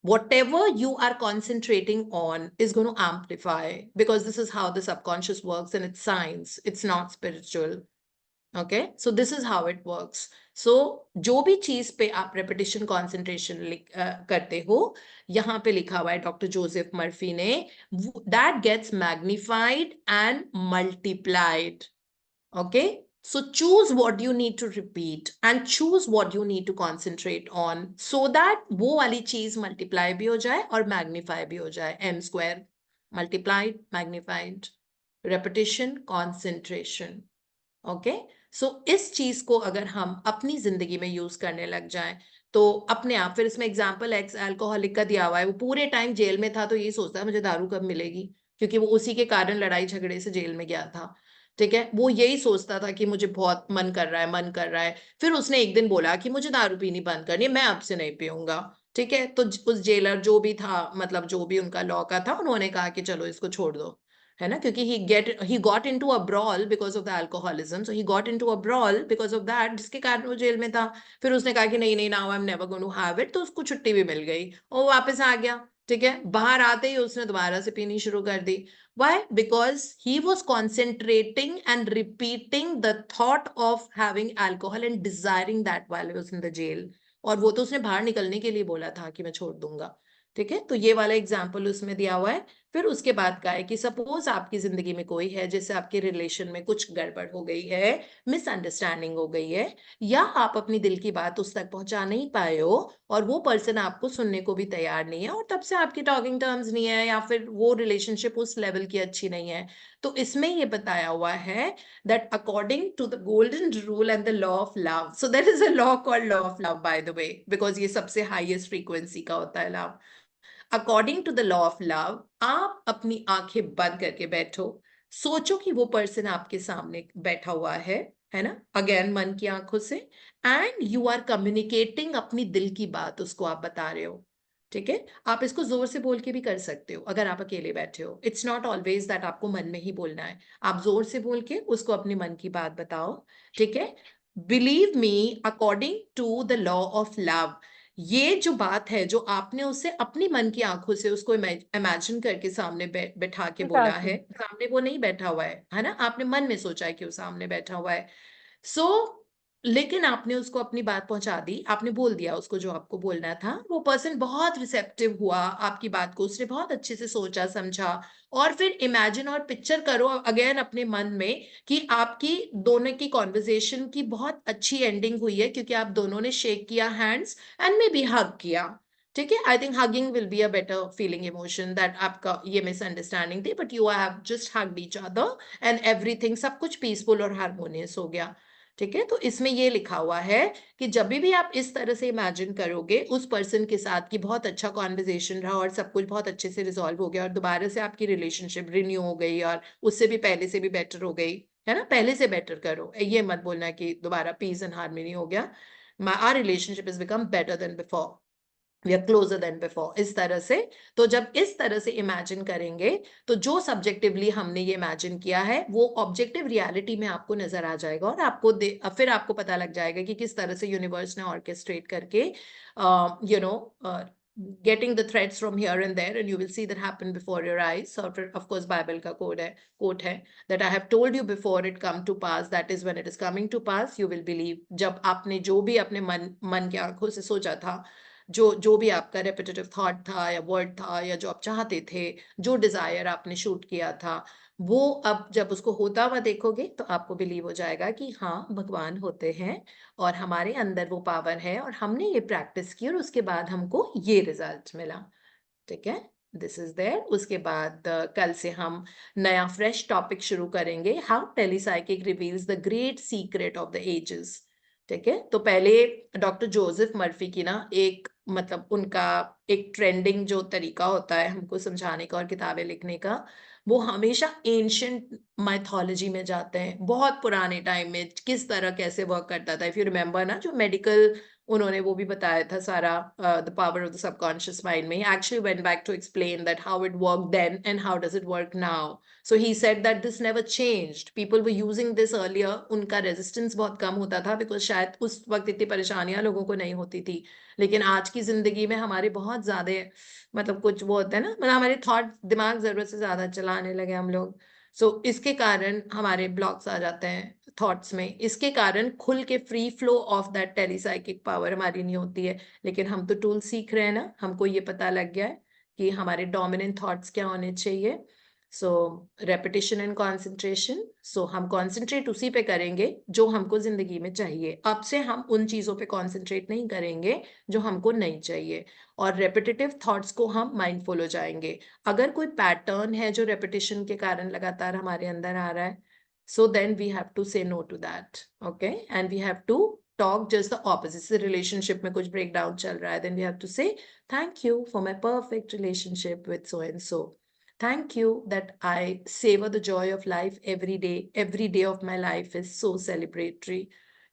Whatever you are concentrating on is going to amplify, because this is how the subconscious works, and it's science, it's not spiritual. Okay, so this is how it works. So जो भी चीज पे आप repetition concentration करते हो, यहाँ पे लिखा हुआ है डॉक्टर जोसेफ मर्फी ने, that gets magnified and multiplied. Okay, so choose what you need to repeat and choose what you need to concentrate on, so that वो वाली चीज multiply भी हो जाए और magnify भी हो जाए. M square, multiplied, magnified, repetition, concentration. Okay, so इस चीज को अगर हम अपनी जिंदगी में यूज करने लग जाएं तो अपने आप, फिर इसमें एग्जांपल एक्स अल्कोहलिक का दिया हुआ है, वो पूरे टाइम जेल में था तो यही सोचता है मुझे दारू कब मिलेगी, क्योंकि वो उसी के कारण लड़ाई झगड़े से जेल में गया था. ठीक है, वो यही सोचता था कि मुझे बहुत मन कर रहा है, मन कर रहा है. फिर उसने एक दिन बोला कि मुझे दारू पीनी बंद करनी है, मैं अब से नहीं पीऊंगा. ठीक है, तो उस जेलर जो भी था, मतलब जो भी उनका लॉ का था, उन्होंने कहा कि चलो इसको छोड़ दो, है ना, क्योंकि he got into a brawl because of the alcoholism, so he got into a brawl because of that, जिसके कारण वो जेल में था. फिर उसने कहा कि नहीं नहीं, now I'm never going to have it, तो उसको छुट्टी भी मिल गई और वापस आ गया. ठीक है, बाहर आते ही उसने दोबारा से पीनी शुरू कर दी. Why? Because he was concentrating and repeating the thought of having alcohol and desiring that while he was in the jail. और वो तो उसने बाहर निकलने के लिए बोला था कि मैं छोड़ दूंगा. ठीक है, तो ये वाला एग्जाम्पल उसमें दिया हुआ है. फिर उसके बाद का है कि सपोज आपकी जिंदगी में कोई है जिससे आपके रिलेशन में कुछ गड़बड़ हो गई है, मिसअंडरस्टैंडिंग हो गई है, या आप अपनी दिल की बात उस तक पहुंचा नहीं पाए हो और वो पर्सन आपको सुनने को भी तैयार नहीं है और तब से आपकी टॉकिंग टर्म्स नहीं है, या फिर वो रिलेशनशिप उस लेवल की अच्छी नहीं है. तो इसमें ये बताया हुआ है that according to the golden rule and the law of love, so there is a law called law of love, by the way, because ये सबसे हाईएस्ट फ्रीक्वेंसी का होता है love. According to the law of love, आप अपनी आंखें बंद करके बैठो, सोचो कि वो पर्सन आपके सामने बैठा हुआ है ना, अगेन मन की आंखों से, एंड यू आर कम्युनिकेटिंग अपनी दिल की बात, उसको आप बता रहे हो. ठीक है, आप इसको जोर से बोल के भी कर सकते हो अगर आप अकेले बैठे हो. इट्स नॉट ऑलवेज दैट आपको मन में ही बोलना है, आप जोर से बोल के उसको अपने मन की बात बताओ. ठीक है, believe me, according to the law of love, ये जो बात है जो आपने उसे अपनी मन की आंखों से उसको इमेजिन करके सामने बैठा के बोला है, सामने वो नहीं बैठा हुआ है ना, आपने मन में सोचा है कि वो सामने बैठा हुआ है. लेकिन आपने उसको अपनी बात पहुंचा दी, आपने बोल दिया उसको जो आपको बोलना था. वो पर्सन बहुत रिसेप्टिव हुआ आपकी बात को, उसने बहुत अच्छे से सोचा समझा, और फिर इमेजिन और पिक्चर करो अगेन अपने मन में कि आपकी दोनों की कॉन्वर्जेशन की बहुत अच्छी एंडिंग हुई है, क्योंकि आप दोनों ने शेक किया हैंड्स एंड मे बी हग किया. ठीक है, I think hugging will be a better feeling emotion, that आपका ये मिसअंडरस्टैंडिंग थी but you have just hugged each other and everything, सब कुछ पीसफुल और हार्मोनियस हो गया. ठीक है, तो इसमें ये लिखा हुआ है कि जब भी आप इस तरह से इमेजिन करोगे उस पर्सन के साथ की बहुत अच्छा कॉन्वर्जेशन रहा और सब कुछ बहुत अच्छे से रिजॉल्व हो गया और दोबारा से आपकी रिलेशनशिप रिन्यू हो गई और उससे भी पहले से भी बेटर हो गई, है ना, पहले से बेटर करो, ये मत बोलना कि दोबारा पीस एंड हार्मनी हो गया. Our relationship is become better than before, we are closer than before, इस तरह से. तो जब इस तरह से इमेजिन करेंगे तो जो सब्जेक्टिवली हमने ये इमेजिन किया है वो ऑब्जेक्टिव रियलिटी में आपको नजर आ जाएगा और आपको फिर आपको पता लग जाएगा कि किस तरह से यूनिवर्स ने ऑर्केस्ट्रेट करके getting the threads from here and there, and you will see that happen before your eyes. So of course Bible का quote है that I have told you before it come to pass, that is when it is coming to pass you will believe. जब आपने जो भी अपने मन की आंखों से सोचा था जो जो भी आपका रेपिटेटिव थॉट था या वर्ड था या जो आप चाहते थे, जो डिजायर आपने शूट किया था, वो अब जब उसको होता हुआ देखोगे तो आपको बिलीव हो जाएगा कि हाँ, भगवान होते हैं और हमारे अंदर वो पावर है और हमने ये प्रैक्टिस की और उसके बाद हमको ये रिजल्ट मिला। ठीक है, दिस इज देयर। उसके बाद कल से हम नया फ्रेश टॉपिक शुरू करेंगे, how telepsychic reveals the great secret of the ages. ठीक है, तो पहले डॉक्टर जोसेफ मर्फी की ना एक मतलब उनका एक ट्रेंडिंग जो तरीका होता है हमको समझाने का और किताबें लिखने का, वो हमेशा एंशंट माइथोलॉजी में जाते हैं, बहुत पुराने टाइम में किस तरह कैसे वर्क करता था। इफ यू रिमेम्बर ना, जो मेडिकल उन्होंने वो भी बताया था सारा, the power of the subconscious mind में, he actually went back to explain that how it work then and how does it work now. So he said that this never changed, people were using this earlier, उनका resistance बहुत कम होता था because शायद उस वक्त इतनी परेशानियां लोगों को नहीं होती थी। लेकिन आज की जिंदगी में हमारे बहुत ज्यादा मतलब कुछ वो होता है ना, मतलब हमारे थॉट दिमाग जरूरत से ज्यादा चलाने लगे हम लोग। सो इसके कारण हमारे ब्लॉक्स आ जाते हैं थॉट्स में, इसके कारण खुल के free flow of that telepsychic power हमारी नहीं होती है। लेकिन हम तो टूल सीख रहे हैं ना, हमको ये पता लग गया है कि हमारे डोमिनेंट थॉट्स क्या होने चाहिए। सो रेपिटेशन एंड कॉन्सेंट्रेशन, सो हम कॉन्सेंट्रेट उसी पे करेंगे जो हमको जिंदगी में चाहिए। अब से हम उन चीजों पे कॉन्सेंट्रेट नहीं करेंगे जो हमको नहीं चाहिए, और रेपिटेटिव थॉट्स को हम माइंडफुल हो जाएंगे। अगर कोई पैटर्न है जो रेपिटेशन के कारण लगातार हमारे अंदर आ रहा है, so then we have to say no to that, okay, and we have to talk just the opposite. से relationship में कुछ breakdown चल रहा है, then we have to say thank you for my perfect relationship with so and so, thank you that I savor the joy of life every day, every day of my life is so celebratory,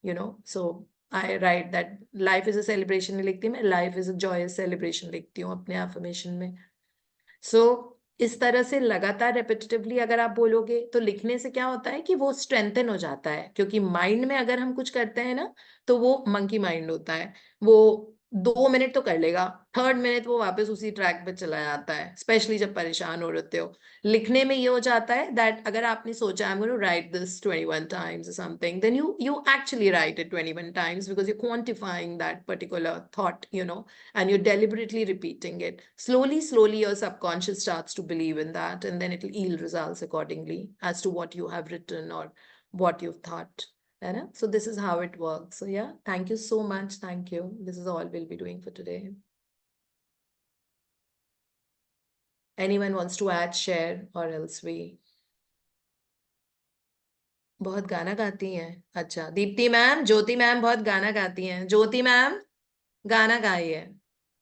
you know. So I write that life is a celebration नहीं लिखती मैं, life is a joyous celebration लिखती हूँ अपने affirmation में। सो इस तरह से लगातार रेपिटेटिवली अगर आप बोलोगे तो लिखने से क्या होता है कि वो स्ट्रेंथन हो जाता है, क्योंकि माइंड में अगर हम कुछ करते हैं ना तो वो मंकी माइंड होता है, वो 2 मिनट तो कर लेगा, 3rd मिनट वो वापस उसी ट्रैक पे चला जाता है, स्पेशली जब परेशान हो रहे हो। लिखने में ये हो जाता है दैट अगर आपने सोचा I am going to write this 21 times or something, then you actually write it 21 times because you're quantifying that particular thought, you know, and you're deliberately repeating it. Slowly, your subconscious starts to believe in that, and then it'll yield results accordingly as to what you have written or what you've thought. Right? So this is how it works. So yeah, thank you so much. Thank you. This is all we'll be doing for today. Anyone wants to add, share, or else we... बहुत गाना गाती हैं। अच्छा, Deepti ma'am, ज्योति ma'am बहुत गाना गाती हैं। ज्योति ma'am गाना गाइए।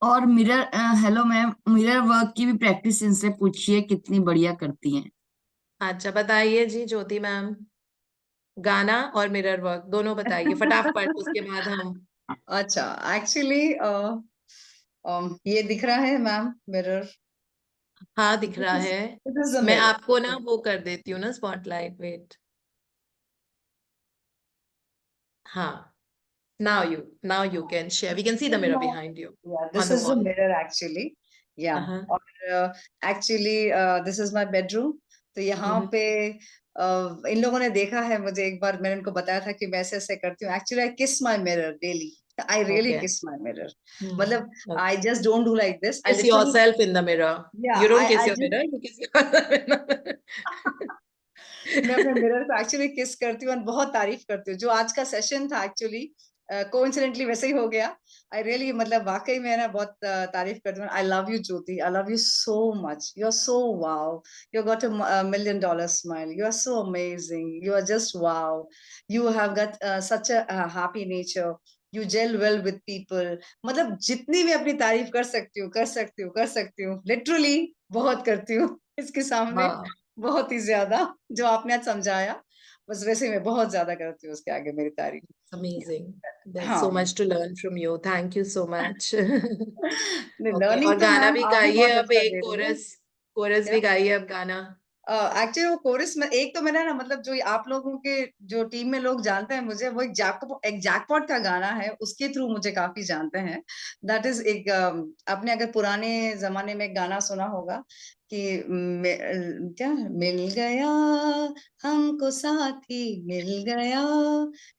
और mirror, hello ma'am, mirror work की भी प्रैक्टिस इनसे पूछिए, कितनी बढ़िया करती हैं। अच्छा बताइए जी ज्योति मैम, गाना और मिरर वर्क दोनों बताइए फटाफट, उसके बाद हम... अच्छा, एक्चुअली ये दिख रहा है मैम मिरर? हाँ दिख रहा है। इट इज अ मैं मिरर। आपको ना वो कर देती हूँ ना स्पॉटलाइट, वेट। हाँ, now you can share, we can see the mirror behind you Yeah, on this the is a wall. mirror actually. Yeah. Uh-huh. और actually this is my bedroom. तो यहाँ पे इन लोगों ने देखा है मुझे, एक बार मैंने उनको बताया था कि मैं ऐसे ऐसे करती हूँ। एक्चुअली आई किस my mirror daily, I really Okay. किस माय मिरर। Hmm. मतलब Okay. I just don't do like this, I Kiss literally, yourself in the mirror. yeah, You don't I kiss your just mirror, you kiss yourself in the mirror. मैं अपने mirror को actually किस करती हूँ और बहुत तारीफ करती हूँ। जो आज का सेशन था एक्चुअली कोइंसिडेंटली वैसे ही हो गया। आई रियली, मतलब वाकई में ना बहुत तारीफ करती हूँ। I love you Jyoti, I love you so much, you are so wow, you got a $1 million smile, you are so amazing, you are just wow, you have got such a happy nature, you gel well with people. मतलब जितनी भी अपनी तारीफ कर सकती हूँ, कर सकती हूँ, कर सकती हूँ, लिटरली बहुत करती हूँ इसके सामने, Wow. बहुत ही ज्यादा। जो आपने आज समझाया, बस वैसे ही मैं बहुत ज्यादा करती हूँ उसके आगे मेरी तारीफ। Amazing. There's हाँ, so much to learn from you. Thank you so much. Okay. Learning और तो गाना मैम भी आप भी गाइए बहुत अब, अच्छा एक दे रही है। कोरस भी गाइए अब गाना। एक्चुअली वो कोरस में एक तो मैंने ना, मतलब जो आप लोगों के जो टीम में लोग जानते हैं मुझे, वो एक जैकपॉट का गाना है, उसके थ्रू मुझे काफी जानते हैं। दैट इज एक आपने अगर पुराने जमाने में एक गाना सुना होगा कि क्या मिल गया हमको साथी मिल गया,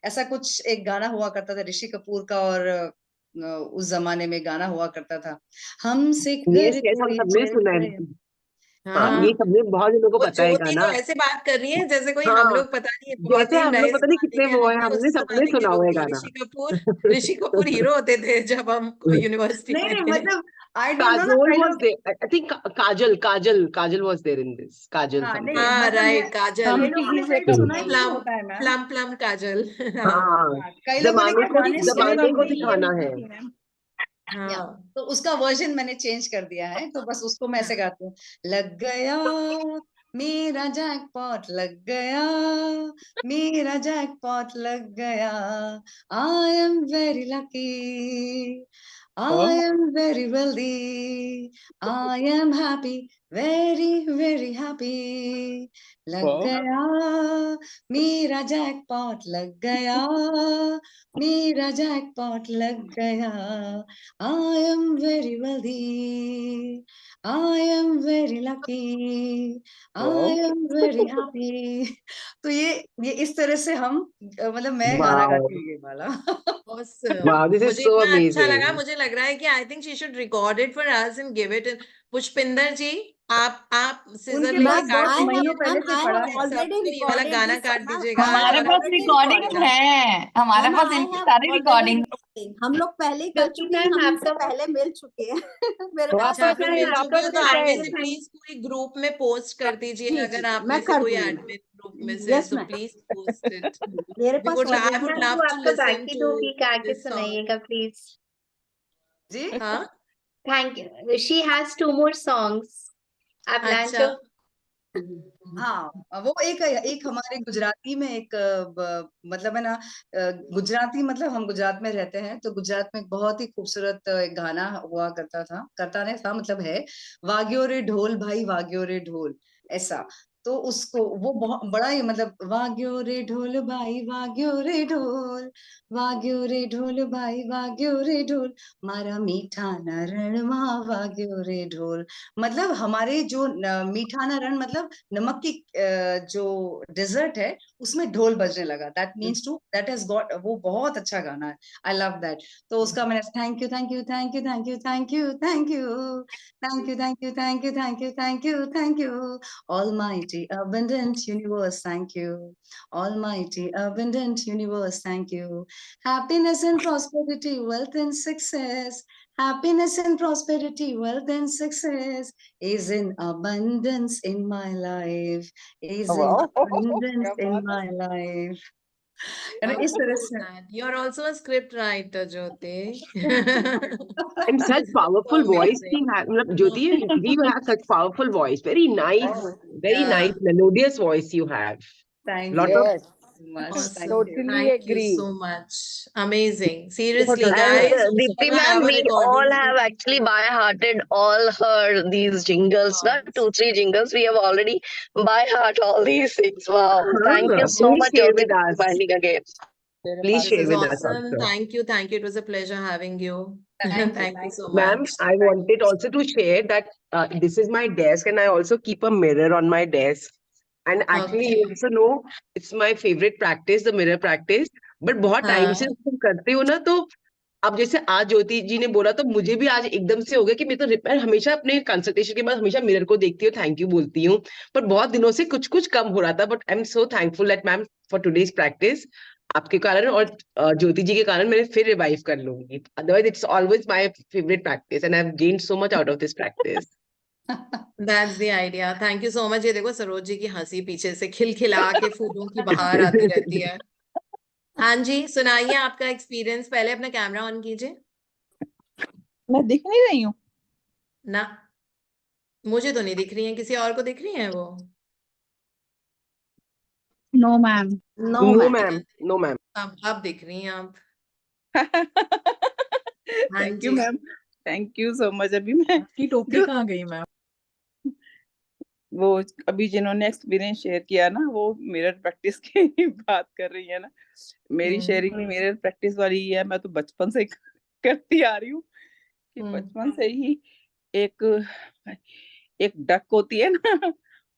ऐसा कुछ एक गाना हुआ करता था ऋषि कपूर का और उस जमाने में गाना हुआ करता था, हमसे यस घर यस, हम कोई सबने चल सुना है। गया। हाँ, ये हाँ, सबने बहुत जनों को वो पता है ज्योति गाना। तो ऐसे बात कर रही है जैसे कोई हम हाँ, लोग पता नहीं बहुत जैसे ही हम लोग नए पता नहीं जमाने कितने के वो हैं, है, नहीं हमने उस सबने जमाने के सुना हुआ है लोग थे। गाना। ऋषि कपूर हीरो होते थे जब हम यूनिवर्सिटी नहीं में नहीं, थे। मतलब आई डोंट नो ना Kajol kind was of. there. I think Kajal was there in this. काजल हाँ नहीं, something. हाँ मतलब मैं राइट, काजल, हम कई लोगों ने टीवी शायद पे सुना ही नहीं प्लम होता है मैम। प्लम प्लम काजल। हाँ हाँ, हाँ, कई लोगों ने जमाने क्या को गाने टीवी पे सुने जमाने ही को नहीं है। दिखाना है। या, हाँ तो उसका वर्जन मैंने चेंज कर दिया है, तो बस उसको मैं ऐसे गाती हूँ, लग गया मेरा जैकपॉट लग गया, मेरा जैकपॉट लग गया, आई am very lucky, I am very wealthy, I am happy, very very happy, लग गया मेरा जैकपॉट लग गया, मेरा जैकपॉट लग गया, I am very wealthy. I am very lucky. I am very happy. तो ये इस तरह से हम मतलब मैं गाना Wow, गाती हूँ ये वाला। awesome. wow, this is मुझे so इतना अच्छा लगा, amazing. मुझे लग रहा है कि I think she should record it for us and give it. Pushpinder ji, आप सिजर उनके लेके पास काट बहुत महीनों दीजिए पहले से पड़ा है। सबको ये वाला गाना काट दीजिएगा हमारे और पास रिकॉर्डिंग है, हमारे पास इनकी सारी रिकॉर्डिंग। हम लोग पहले ही कर ज्योति चुके हैं, मैम हम इनसे आपका पहले मिल चुके हैं। मेरे पास अच्छा, वापस आपने से मिल चुके हो वापस तो से आप में से सेंड। प्लीज पूरी ग्रुप में पोस्ट कर दीजिए, जी अगर जी आप मैं में से कर कोई दूंगी एडमिन ग्रुप में मैम। से है यस तो मैम, प्लीज पोस्ट इट। मेरे We pass would, I already would ma'am, love वो to आपका listen बाकी to दो गीत आके this song. सुनाइएगा प्लीज। जी हाँ, thank you. She has 2 more songs. आप अच्छा, लांचो। हाँ, वो एक हमारे गुजराती में एक मतलब है ना, गुजराती मतलब हम गुजरात में रहते हैं, तो गुजरात में एक बहुत ही खूबसूरत एक गाना हुआ करता नहीं था, मतलब है, वाग्यो रे ढोल भाई वाग्यो रे ढोल, ऐसा। तो उसको वो बहुत बड़ा ही मतलब, वाग्यो रे ढोल भाई वाग्यो रे ढोल, वाग्यो रे ढोल भाई वाग्यो रे ढोल, मारा मीठा ना रणमा वाग्यो रे ढोल। मतलब हमारे जो मीठा ना रण मतलब नमक की जो डेजर्ट है उसमें ढोल बजने लगा, that means to that has got, वो बहुत अच्छा गाना है, आई लव दैट। तो उसका मैंने thank you thank you thank you thank you thank you thank you thank you thank you thank you thank you thank you thank you, Almighty abundant universe thank you, Almighty abundant universe thank you, happiness and prosperity, wealth and success, happiness and prosperity, wealth and success is in abundance in my life, is in abundance in my life. And इस तरह से you're also a script writer, Jyoti. And such powerful voice Amazing. you have. मतलब ज्योति, you have such powerful voice. Very nice, very Yeah. nice melodious voice you have. thank Lot you of Yes, so much, Awesome. thank you. totally Thank you agree. so much. Amazing. Seriously, lot of And guys, Deepti I have ma'am, a we recording. all have actually by-hearted all her these jingles, not 2-3 jingles. We have already by heart all these things. Wow. Thank you so Please much, share Jyoti, with for us. reminding again. Please This share is with us awesome. also. Thank you. Thank you. It was a pleasure having you. Thank you, Thank you so Ma'am, much. I wanted also to share that this is my desk and I also keep a mirror on my desk. And actually, Okay. you also know it's my favorite practice, the mirror practice. But बहुत time हाँ, से तुम करते हो ना, तो अब जैसे आज ज्योति जी ने बोला तो मुझे भी आज एकदम से हो गया कि मैं तो रिपेयर हमेशा अपने कंसल्टेशन के बाद हमेशा मिरर को देखती हूँ, थैंक यू बोलती हूँ, पर बहुत दिनों से कुछ कुछ कम हो रहा था। But I am so thankful that ma'am for today's practice, आपके कारण और ज्योति जी के कारण मैं फिर रिवाइव कर लूंगी। Otherwise it's always my favourite practice and I have gained so much out of this practice. that's the idea. Thank you so much. ये देखो सरोज जी की हंसी पीछे से खिलखिला के फूलों की बहार आती रहती है। हाँ जी, सुनाइए आपका एक्सपीरियंस। पहले अपना कैमरा ऑन कीजिए। मैं दिख नहीं रही हूँ? ना, मुझे तो नहीं दिख रही है, किसी और को दिख रही है वो? No ma'am. No no ma'am. Ma'am, no ma'am. अब दिख रही हैं आप। हाँ thank you ji. Ma'am, thank you so much. अभी मैं की टोपी कहाँ गई मैम? वो अभी जिन्होंने एक्सपीरियंस शेयर किया ना, वो मिरर प्रैक्टिस की ही बात कर रही है ना। मेरी शेयरिंग में मिरर प्रैक्टिस वाली ही है। मैं तो बचपन से करती आ रही हूँ कि बचपन से ही एक डक होती है ना,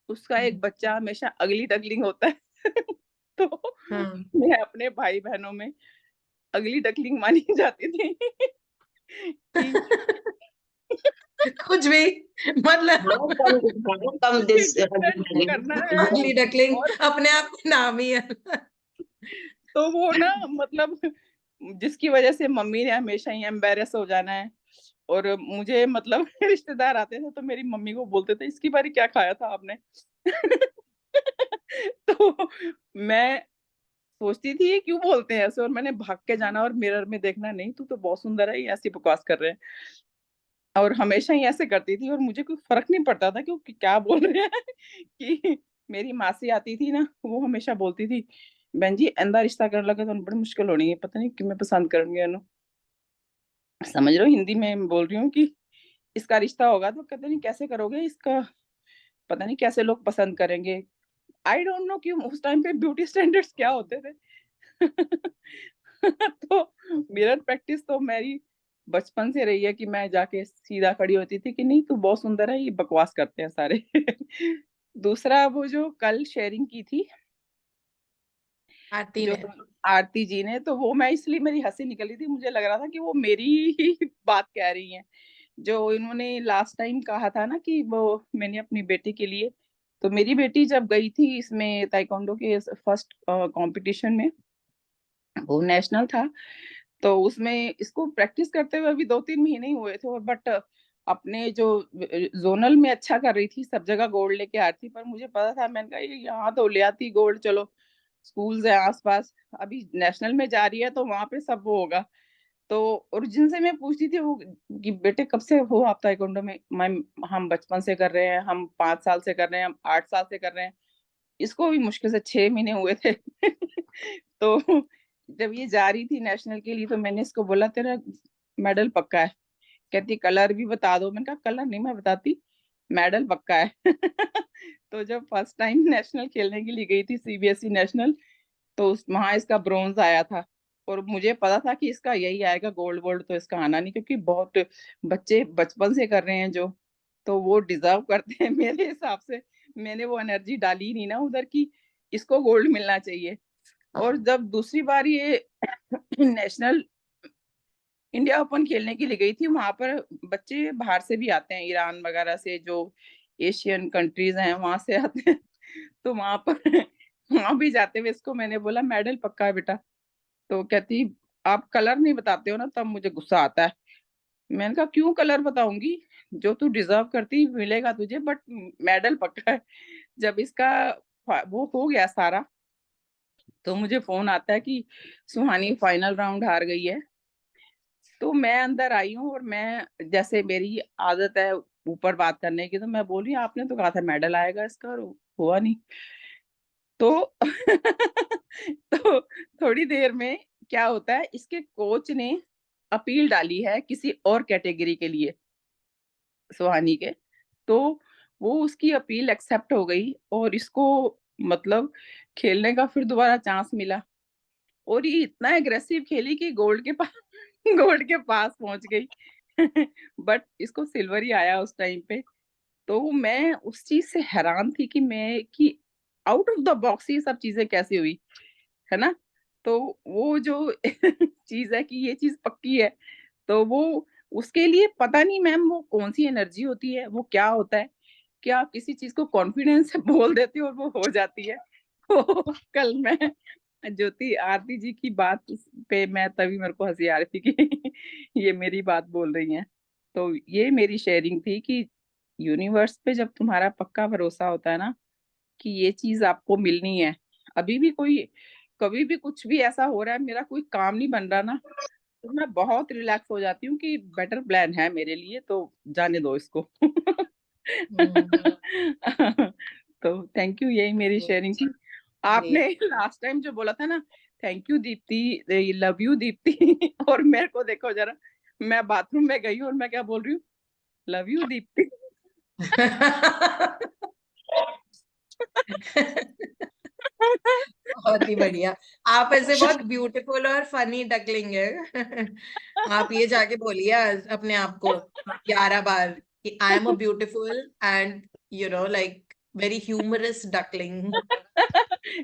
उसका एक बच्चा हमेशा अगली डकलिंग होता है। तो मैं अपने भाई बहनों में अगली डकलिंग मानी जाती थी। कि कुछ भी मतलब How come this डिफरेंट करना है अगली डकलिंग और अपने आप में नाम ही है। तो वो ना मतलब जिसकी वजह से मम्मी ने हमेशा ही एम्बेरस हो जाना है। और मुझे मतलब रिश्तेदार आते थे तो मेरी मम्मी को बोलते थे इसकी बारी क्या खाया था आपने। तो मैं सोचती थी ये क्यों बोलते हैं ऐसे, और मैंने भाग के जाना और मिरर में देखना, नहीं तू तो बहुत सुंदर है, ये ऐसी बकवास कर रहे हैं। और हमेशा ही ऐसे करती थी और मुझे कोई फर्क नहीं पड़ता था कि क्या बोल रहे हैं। कि मेरी मासी आती थी ना, वो हमेशा बोलती थी बहन जी इंदा रिश्ता करने लगे तो बड़ी मुश्किल होनी है, पता नहीं कि मैं पसंद करूंगी इन्हों। समझ रहे हो, हिंदी में मैं बोल रही हूँ कि इसका रिश्ता होगा तो कहते नहीं कैसे करोगे इसका, पता नहीं कैसे लोग पसंद करेंगे। आई डोंट नो कि उस टाइम पे ब्यूटी स्टैंडर्ड्स क्या होते थे। तो मिरर प्रैक्टिस तो मेरी बचपन से रही है कि मैं जाके सीधा खड़ी होती थी कि नहीं तू बहुत सुंदर है, ये बकवास करते हैं सारे। दूसरा वो जो कल शेयरिंग की थी आरती जो ने आरती जी ने, तो वो मैं इसलिए मेरी हंसी निकली थी, मुझे लग रहा था कि वो मेरी ही बात कह रही हैं। जो इन्होंने लास्ट टाइम कहा था ना कि वो मैंने अपनी बेटी के लिए, तो मेरी बेटी जब गई थी इसमें ताइक्वांडो के फर्स्ट कंपटीशन में, वो नेशनल था, तो उसमें इसको प्रैक्टिस करते हुए अभी 2-3 महीने ही हुए थे, बट अपने जो जोनल में अच्छा कर रही थी, सब जगह गोल्ड लेके आ रही थी। पर मुझे पता था, मैंने कहा ये यहाँ तो ले आती गोल्ड, चलो स्कूल्स है आसपास, अभी नेशनल में जा रही है तो वहां पे सब वो होगा। तो और जिनसे मैं पूछती थी वो कि बेटे कब से हो आप ताइक्वांडो में, मैम हम बचपन से कर रहे हैं, हम 5 साल से कर रहे हैं, हम 8 साल से कर रहे हैं, इसको भी मुश्किल से 6 महीने हुए थे। तो जब ये जा रही थी नेशनल के लिए तो मैंने इसको बोला तेरा मेडल पक्का है, कहती कलर भी बता दो, मैंने कहा कलर नहीं मैं बताती, मेडल पक्का है। तो जब फर्स्ट टाइम नेशनल खेलने के लिए गई थी सीबीएसई नेशनल, तो वहां इसका ब्रोंज आया था, और मुझे पता था कि इसका यही आएगा गोल्ड, वोल्ड तो इसका आना नहीं, क्योंकि बहुत बच्चे बचपन से कर रहे हैं जो, तो वो डिजर्व करते हैं मेरे हिसाब से। मैंने वो एनर्जी डाली नहीं ना उधर की इसको गोल्ड मिलना चाहिए। और जब दूसरी बार ये नेशनल इंडिया ओपन खेलने के लिए गई थी, वहां पर बच्चे बाहर से भी आते हैं, ईरान वगैरह से, जो एशियन कंट्रीज हैं वहां से आते हैं। तो वहां पर वहां भी जाते हुए इसको मैंने बोला मेडल पक्का है बेटा, तो कहती आप कलर नहीं बताते हो ना तब मुझे गुस्सा आता है। मैंने कहा क्यों कलर बताऊंगी, जो तू डिजर्व करती मिलेगा तुझे, बट मेडल पक्का है। जब इसका वो हो गया सारा, तो मुझे फोन आता है कि सुहानी फाइनल राउंड हार गई है। तो मैं अंदर आई हूँ और मैं, जैसे मेरी आदत है ऊपर बात करने की, तो मैं बोल रही हूँ आपने तो कहा था मेडल आएगा इसका, और हुआ नहीं। तो तो थोड़ी देर में क्या होता है, इसके कोच ने अपील डाली है किसी और कैटेगरी के लिए सुहानी के, तो वो उसकी अपील एक्सेप्ट हो गई और इसको मतलब खेलने का फिर दोबारा चांस मिला, और ये इतना एग्रेसिव खेली कि गोल्ड के पास गोल्ड के पास पहुंच गई। बट इसको सिल्वर ही आया उस टाइम पे। तो मैं उस चीज से हैरान थी कि आउट ऑफ द बॉक्स ये सब चीजें कैसे हुई, है ना। तो वो जो चीज है कि ये चीज पक्की है, तो वो उसके लिए पता नहीं मैम वो कौन सी एनर्जी होती है, वो क्या होता है, क्या आप किसी चीज को कॉन्फिडेंस से बोल देते हो और वो हो जाती है। तो कल मैं ज्योति आरती जी की बात पे मैं तभी मेरे को हंसी आ रही थी कि ये मेरी बात बोल रही हैं। तो ये मेरी शेयरिंग थी कि यूनिवर्स पे जब तुम्हारा पक्का भरोसा होता है ना कि ये चीज आपको मिलनी है, अभी भी कोई कभी भी कुछ भी ऐसा हो रहा है, मेरा कोई काम नहीं बन रहा ना, तो मैं बहुत रिलैक्स हो जाती हूँ कि बेटर प्लान है मेरे लिए, तो जाने दो इसको। तो थैंक यू, यही मेरी शेयरिंग थी। आपने लास्ट टाइम जो बोला था ना thank you Deepti, love you Deepti, और मेरे को देखो जरा, मैं बाथरूम में गई और मैं क्या बोल रही हूँ, लव यू दीप्ति। बहुत ही बढ़िया। आप ऐसे बहुत ब्यूटीफुल और फनी डकलिंग है। आप ये जाके बोलिए आज अपने आप को 11 बार कि I am a beautiful and like very humorous duckling.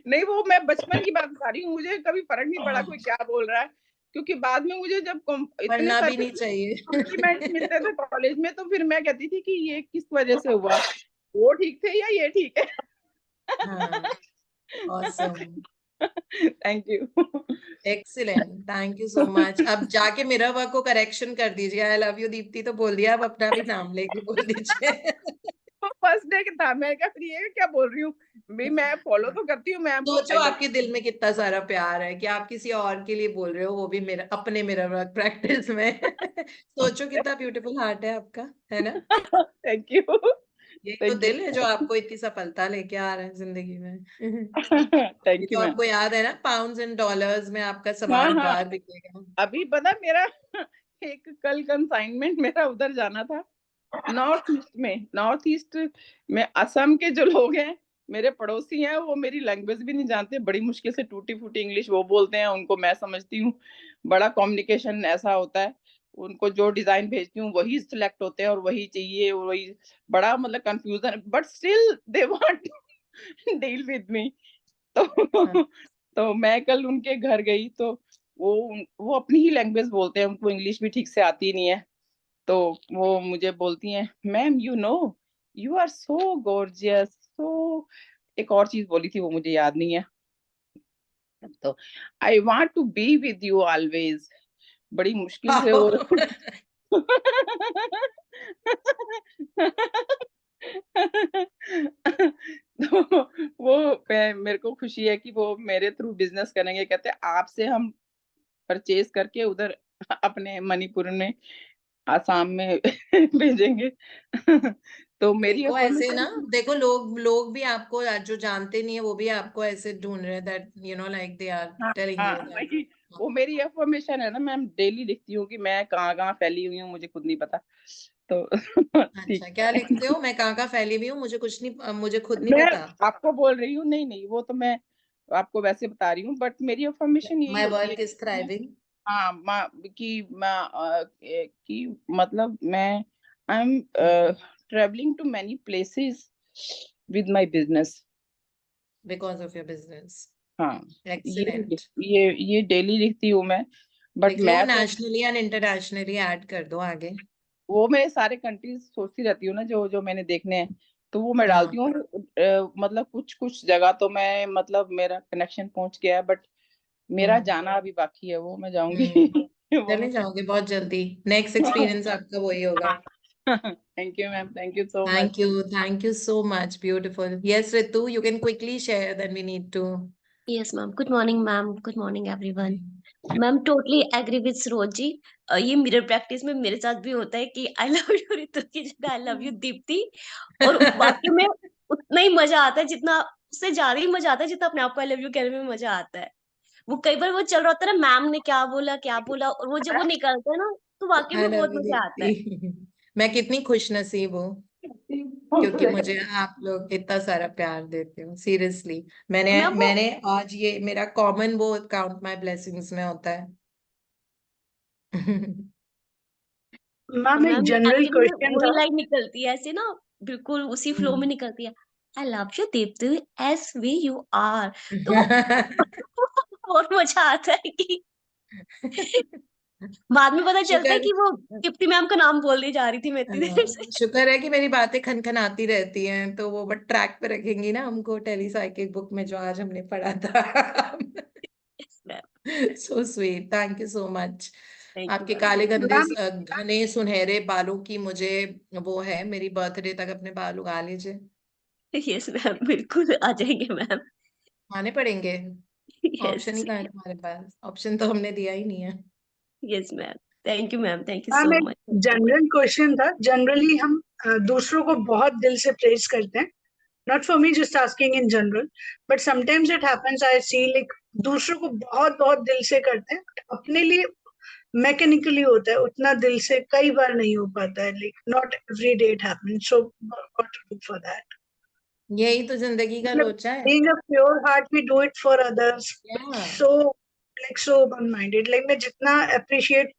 नहीं वो मैं बचपन की बात बता रही हूँ, मुझे कभी फर्क नहीं पड़ा कोई क्या बोल रहा है, क्योंकि बाद में मुझे जब इतने पढ़ना भी सारे नहीं चाहिए। कॉम्प्लीमेंट मिलते थे कॉलेज में, तो फिर मैं कहती थी कि ये किस वजह से हुआ, वो ठीक थे या ये ठीक है। हाँ, awesome. Thank you. Excellent, thank you so much. अब जाके मेरा वर्क को करेक्शन कर दीजिए। आई लव यू दीप्ति तो बोल दिया, अब अपना भी नाम लेके बोल दीजिए। फर्स्ट डे का था, मैं क्या फ्री है क्या बोल रही हूँ भाई, मैं फॉलो तो करती हूँ मैम को। सोचो आपके दिल में कितना सारा प्यार है कि आप किसी और के लिए बोल रहे हो, वो भी मेरा अपने मिरर वर्क प्रैक्टिस में। सोचो कितना ब्यूटीफुल हार्ट है आपका, है ना? Thank you. यही तो दिल है जो आपको इतनी सफलता लेके आ रहा है जिंदगी में। ये थैंक यू तो मैम। आपको याद है ना, पाउंड्स एंड डॉलर्स में आपका हाँ सामान हाँ, बाहर बिकेगा। अभी पता मेरा एक कल कंसाइनमेंट मेरा उधर जाना था, नॉर्थ ईस्ट में असम के जो लोग हैं मेरे पड़ोसी हैं, वो मेरी लैंग्वेज भी नहीं जानते, बड़ी मुश्किल से टूटी फूटी इंग्लिश वो बोलते हैं, उनको मैं समझती हूँ, बड़ा कम्युनिकेशन ऐसा होता है, उनको जो डिजाइन भेजती हूँ वही सिलेक्ट होते हैं और वही चाहिए, वही, बड़ा मतलब confusion, but still they want to deal with me. तो तो मैं कल उनके घर गई, तो वो अपनी ही लैंग्वेज बोलते हैं, उनको इंग्लिश भी ठीक से आती नहीं है, तो वो मुझे बोलती हैं, ma'am you are so gorgeous, so एक और चीज बोली थी वो मुझे याद नहीं है, तो I want to be with you always, बड़ी मुश्किल से वो तो मेरे को खुशी है कि वो मेरे थ्रू बिजनेस करेंगे, कहते हैं आपसे हम परचेज करके उधर अपने मणिपुर में, आसाम में भेजेंगे। तो मेरी देखो ऐसे ना, अफर्मेशन, देखो लोग भी आपको जो जानते नहीं है वो भी आपको ऐसे ढूंढ रहे हैं, that you know like they are हाँ टेलिंग हाँ यू दैट। वही, वो मेरी अफर्मेशन है ना मैम, डेली लिखती हूँ कि मैं कहाँ कहाँ फैली हुई हूँ, मुझे खुद नहीं पता, तो ठीक अच्छा, क्या लिखते हो? मैं कहाँ फैली हुई हूँ, मुझे कुछ नहीं, मुझे खुद नहीं मैं पता। आपको बोल रही हूँ, नहीं नहीं वो तो मैं आपको वैसे बता रही हूँ, बट मेरी अफर्मेशन यही माय होती है वर्क इज थ्राइविंग। हाँ कि मतलब मैं I am travelling to many places with my business. Because of your business. हाँ, एक्सीलेंट। ये डेली लिखती हूँ मैं, बट लिख लो, मैं तो नेशनली एंड इंटरनेशनली ऐड कर दो आगे। वो मैं सारे कंट्रीज सोचती रहती हूँ ना, जो जो मैंने देखने हैं, तो वो मैं हाँ। डालती हूँ, मतलब कुछ कुछ जगह तो मैं मतलब मेरा कनेक्शन पहुंच गया है, बट मेरा जाना अभी बाकी है, वो मैं जाऊंगी। वो चले जाओगे बहुत जल्दी, नेक्स्ट एक्सपीरियंस आपका वही होगा। Thank you ma'am, thank you so much. Thank you so much. Beautiful. Yes, Ritu, you can quickly share, then we need to. Yes, ma'am. Good morning, ma'am. Good morning, everyone. Ma'am totally agree with Saroj ji. ये mirror practice में मेरे साथ भी होता है कि आई love you Ritu की जगह आई लव यू दीप्ति, और वाकई में उतना ही मजा आता है जितना, उससे ज्यादा ही मजा आता है जितना अपने आप को आई लव यू कहने में मजा आता है। वो कई बार वो चल रहा होता है ना, मैम ने क्या बोला, और वो जब वो निकलता है ना, तो वाकई I में love बहुत you, मजा आता है। दीप्ति। मैं कितनी खुश नसीब हूँ क्योंकि मुझे आप लोग इतना सारा प्यार देते हो, सीरियसली। मैंने मैम वो मैंने आज ये मेरा कॉमन वो काउंट माय ब्लेसिंग्स में होता है। मैम एक मैम जनरल एक्चुअली में क्वेश्चन वही था। लाइन निकलती है ऐसे ना, बिल्कुल उसी फ्लो में निकलती है, I love you Deepti as we you are. तो बहुत मजा आता है कि बाद में पता चलता है शुक्र कि वो दीप्ति मैम का नाम बोलने जा रही थी मैं इतनी देर से। शुक्र है कि मेरी बातें खनखनाती रहती हैं, तो वो बट ट्रैक पे रखेंगी ना हमको, टेलीसाइकिक बुक में जो आज हमने पढ़ा था। Yes, ma'am. So sweet, thank you so much. Thank you, आपके ma'am. काले गंदे मैम घने सुनहरे बालों की मुझे वो है, मेरी बर्थडे तक अपने बाल उगा लीजिए। Yes, ma'am. बिल्कुल आ जाएंगे मैम। आने पड़ेंगे, ऑप्शन ही Yes, कहाँ है तुम्हारे पास? ऑप्शन तो हमने दिया ही नहीं है। yes, ma'am. Thank you, ma'am. Thank you ma'am so एक much. जनरल क्वेश्चन था। जनरली हम दूसरों को बहुत दिल से प्रेज करते हैं, not for me, just asking in general, but sometimes it happens I see like दूसरों को बहुत बहुत दिल से करते हैं, अपने लिए मैकेनिकली होता है, उतना दिल से कई बार नहीं हो पाता है, like not every day it happens, so what to do for that? यही तो जिंदगी का मतलब लोचा है। being a pure heart we do it for others, but Yeah. so like so one minded, like मैं जितना appreciate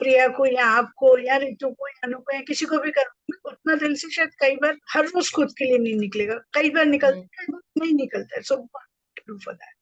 प्रिया को या आपको या रितु को या अनु को या किसी को भी करूँगी, उतना दिल से शायद कई बार हर रोज खुद के लिए नहीं निकलेगा, कई बार निकलता है, कई बार नहीं निकलता है, so what to do for that?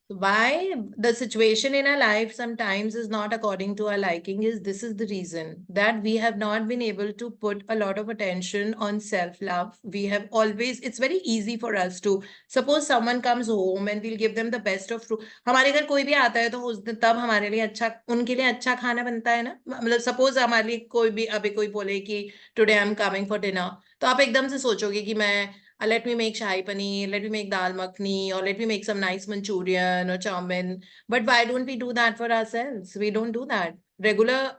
Why the situation in our life sometimes is not according to our liking is this is the reason that we have not been able to put a lot of attention on self-love. We have always, it's very easy for us to, suppose someone comes home and we'll give them the best of fruit. हमारे घर कोई भी आता है तो उस दिन तब हमारे लिए अच्छा, उनके लिए अच्छा खाना बनता है ना. मतलब सपोज हमारे लिए कोई भी अभी कोई बोले कि today I am coming for dinner, तो आप एकदम से सोचोगे कि मैं let me make shahi paneer, let me make dal makhni, or let me make some nice Manchurian or chowmin. But why don't we do that for ourselves? We don't do that. Regular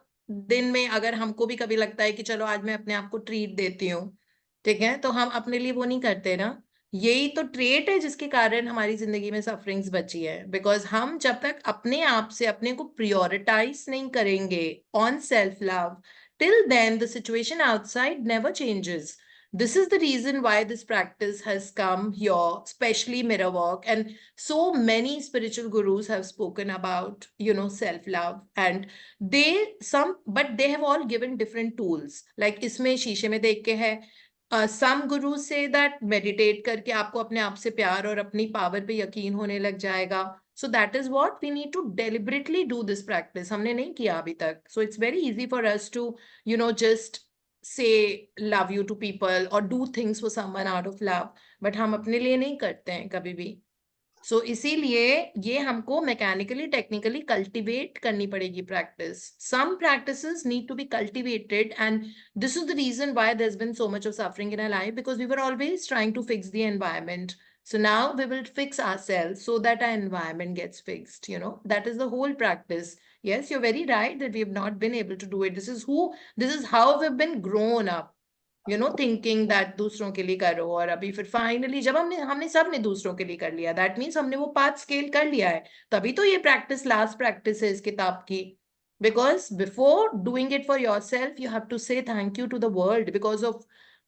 दिन में अगर हमको भी कभी लगता है कि चलो आज मैं अपने आप को ट्रीट देती हूँ, ठीक है, तो हम अपने लिए वो नहीं करते ना. यही तो ट्रेट है जिसके कारण हमारी जिंदगी में सफरिंग्स बची है. बिकॉज हम जब तक अपने आप से अपने को प्रियोरिटाइज नहीं करेंगे on self love, till then the situation outside never changes. This is the reason why this practice has come here, especially mirror work. And so many spiritual gurus have spoken about, self-love. And but they have all given different tools. Like इसमें शीशे में देख के है, some gurus say that meditate करके आपको अपने आप से प्यार और अपनी पावर पे यकीन होने लग जाएगा. So that is what we need to deliberately do this practice. हमने नहीं किया अभी तक. So it's very easy for us to, just say love you to people or do things for someone out of love, but हम अपने लिए नहीं करते हैं कभी भी. So इसीलिए ये हमको mechanically, technically cultivate करनी पड़ेगी practice. Some practices need to be cultivated, and this is the reason why there's been so much of suffering in our life, because we were always trying to fix the environment. So now we will fix ourselves so that our environment gets fixed. That is the whole practice. Yes, you're very right that we have not been able to do it. This is how we've been grown up, thinking that दूसरों के लिए करो. और अभी फिर finally जब हमने सबने दूसरों के लिए कर लिया, दैट मीन्स हमने वो पाथ स्केल कर लिया है. तभी तो ये प्रैक्टिस लास्ट प्रैक्टिस है इस किताब की. Because before doing it for yourself, you have to say thank you to the world because of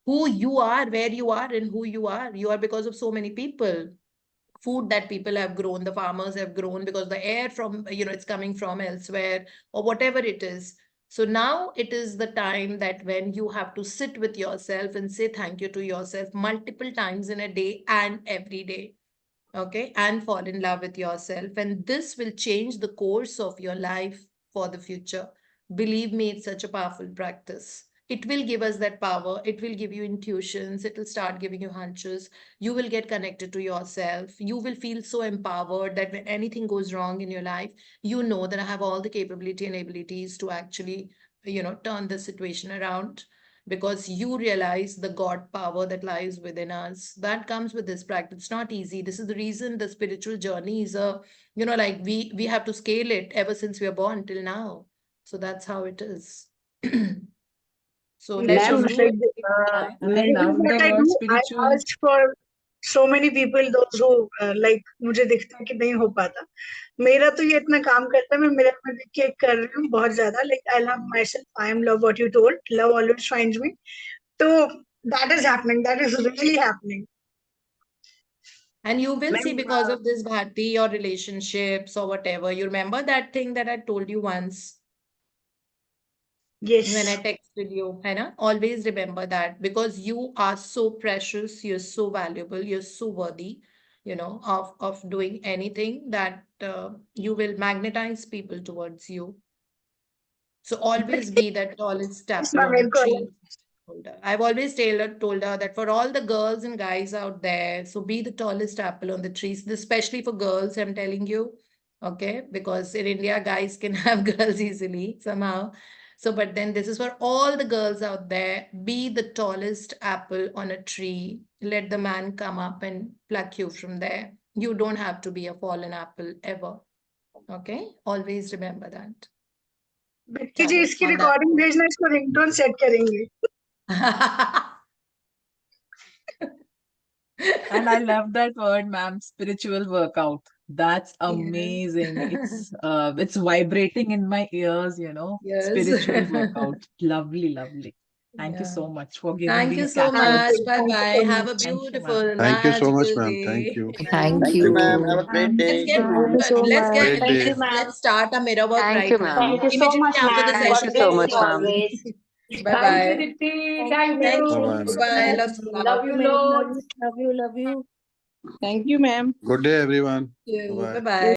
who you are, where you are, and who you are. You are because of so many people. Food that people have grown, the farmers have grown, because the air from, it's coming from elsewhere, or whatever it is. So now it is the time that when you have to sit with yourself and say thank you to yourself multiple times in a day and every day. Okay, and fall in love with yourself. And this will change the course of your life for the future. Believe me, it's such a powerful practice. It will give us that power. It will give you intuitions. It will start giving you hunches. You will get connected to yourself. You will feel so empowered that when anything goes wrong in your life, you know that I have all the capability and abilities to actually, turn the situation around, because you realize the God power that lies within us. That comes with this practice. It's not easy. This is the reason the spiritual journey is like we have to scale it ever since we are born till now. So that's how it is. So let's Ma'am, just like, I this is love what the I word do. spiritual. I ask for so many people, those who like मुझे दिखता है कि नहीं हो पाता. मेरा तो ये इतना काम करता है, मैं मिरर में देख के कर रही हूँ बहुत ज्यादा. Like I love myself. I am love, what you told. Love always finds me. So that is happening. That is really happening. And you will see, Ma'am, because of this, Bharti, your relationships or whatever. You remember that thing that I told you once when I yes. texted you, Hannah? Always remember that, because you are so precious, you're so valuable, you're so worthy, of doing anything that you will magnetize people towards you. So always be that tallest apple on the tree. I've always told her that for all the girls and guys out there, so be the tallest apple on the trees, especially for girls, I'm telling you. Okay, because in India, guys can have girls easily somehow. So, but then this is for all the girls out there. Be the tallest apple on a tree. Let the man come up and pluck you from there. You don't have to be a fallen apple ever. Okay, always remember that. बिट्टी जी, चलो, इसकी on that recording note. भेजना, इसको ringtone set करेंगे. And I love that word, ma'am, spiritual workout. That's Yeah. amazing. It's vibrating in my ears, Yes. spiritual workout. Lovely, lovely. Thank you Yeah. so much for giving Thank you these so Thank much. you. Bye Thank you bye. so Have a much. Thank you, beautiful, ma'am. Thank you so much, magical ma'am. day. Thank you. Thank Thank you, ma'am. you. Have a great Let's day. get Thank you so let's get Great much. day. let's start a mirror work Thank right you, now. ma'am. Thank you so Immediately much, after the ma'am. Thank session, you God so bless let's you much, start. ma'am. always. Bye Thank you, bye. Dipti. Thank Thank you. you. Bye-bye. Bye bye. Lots of Love love. you, Lord. Love you, love you. Thank you, ma'am. Good day, everyone. Bye Bye-bye. bye.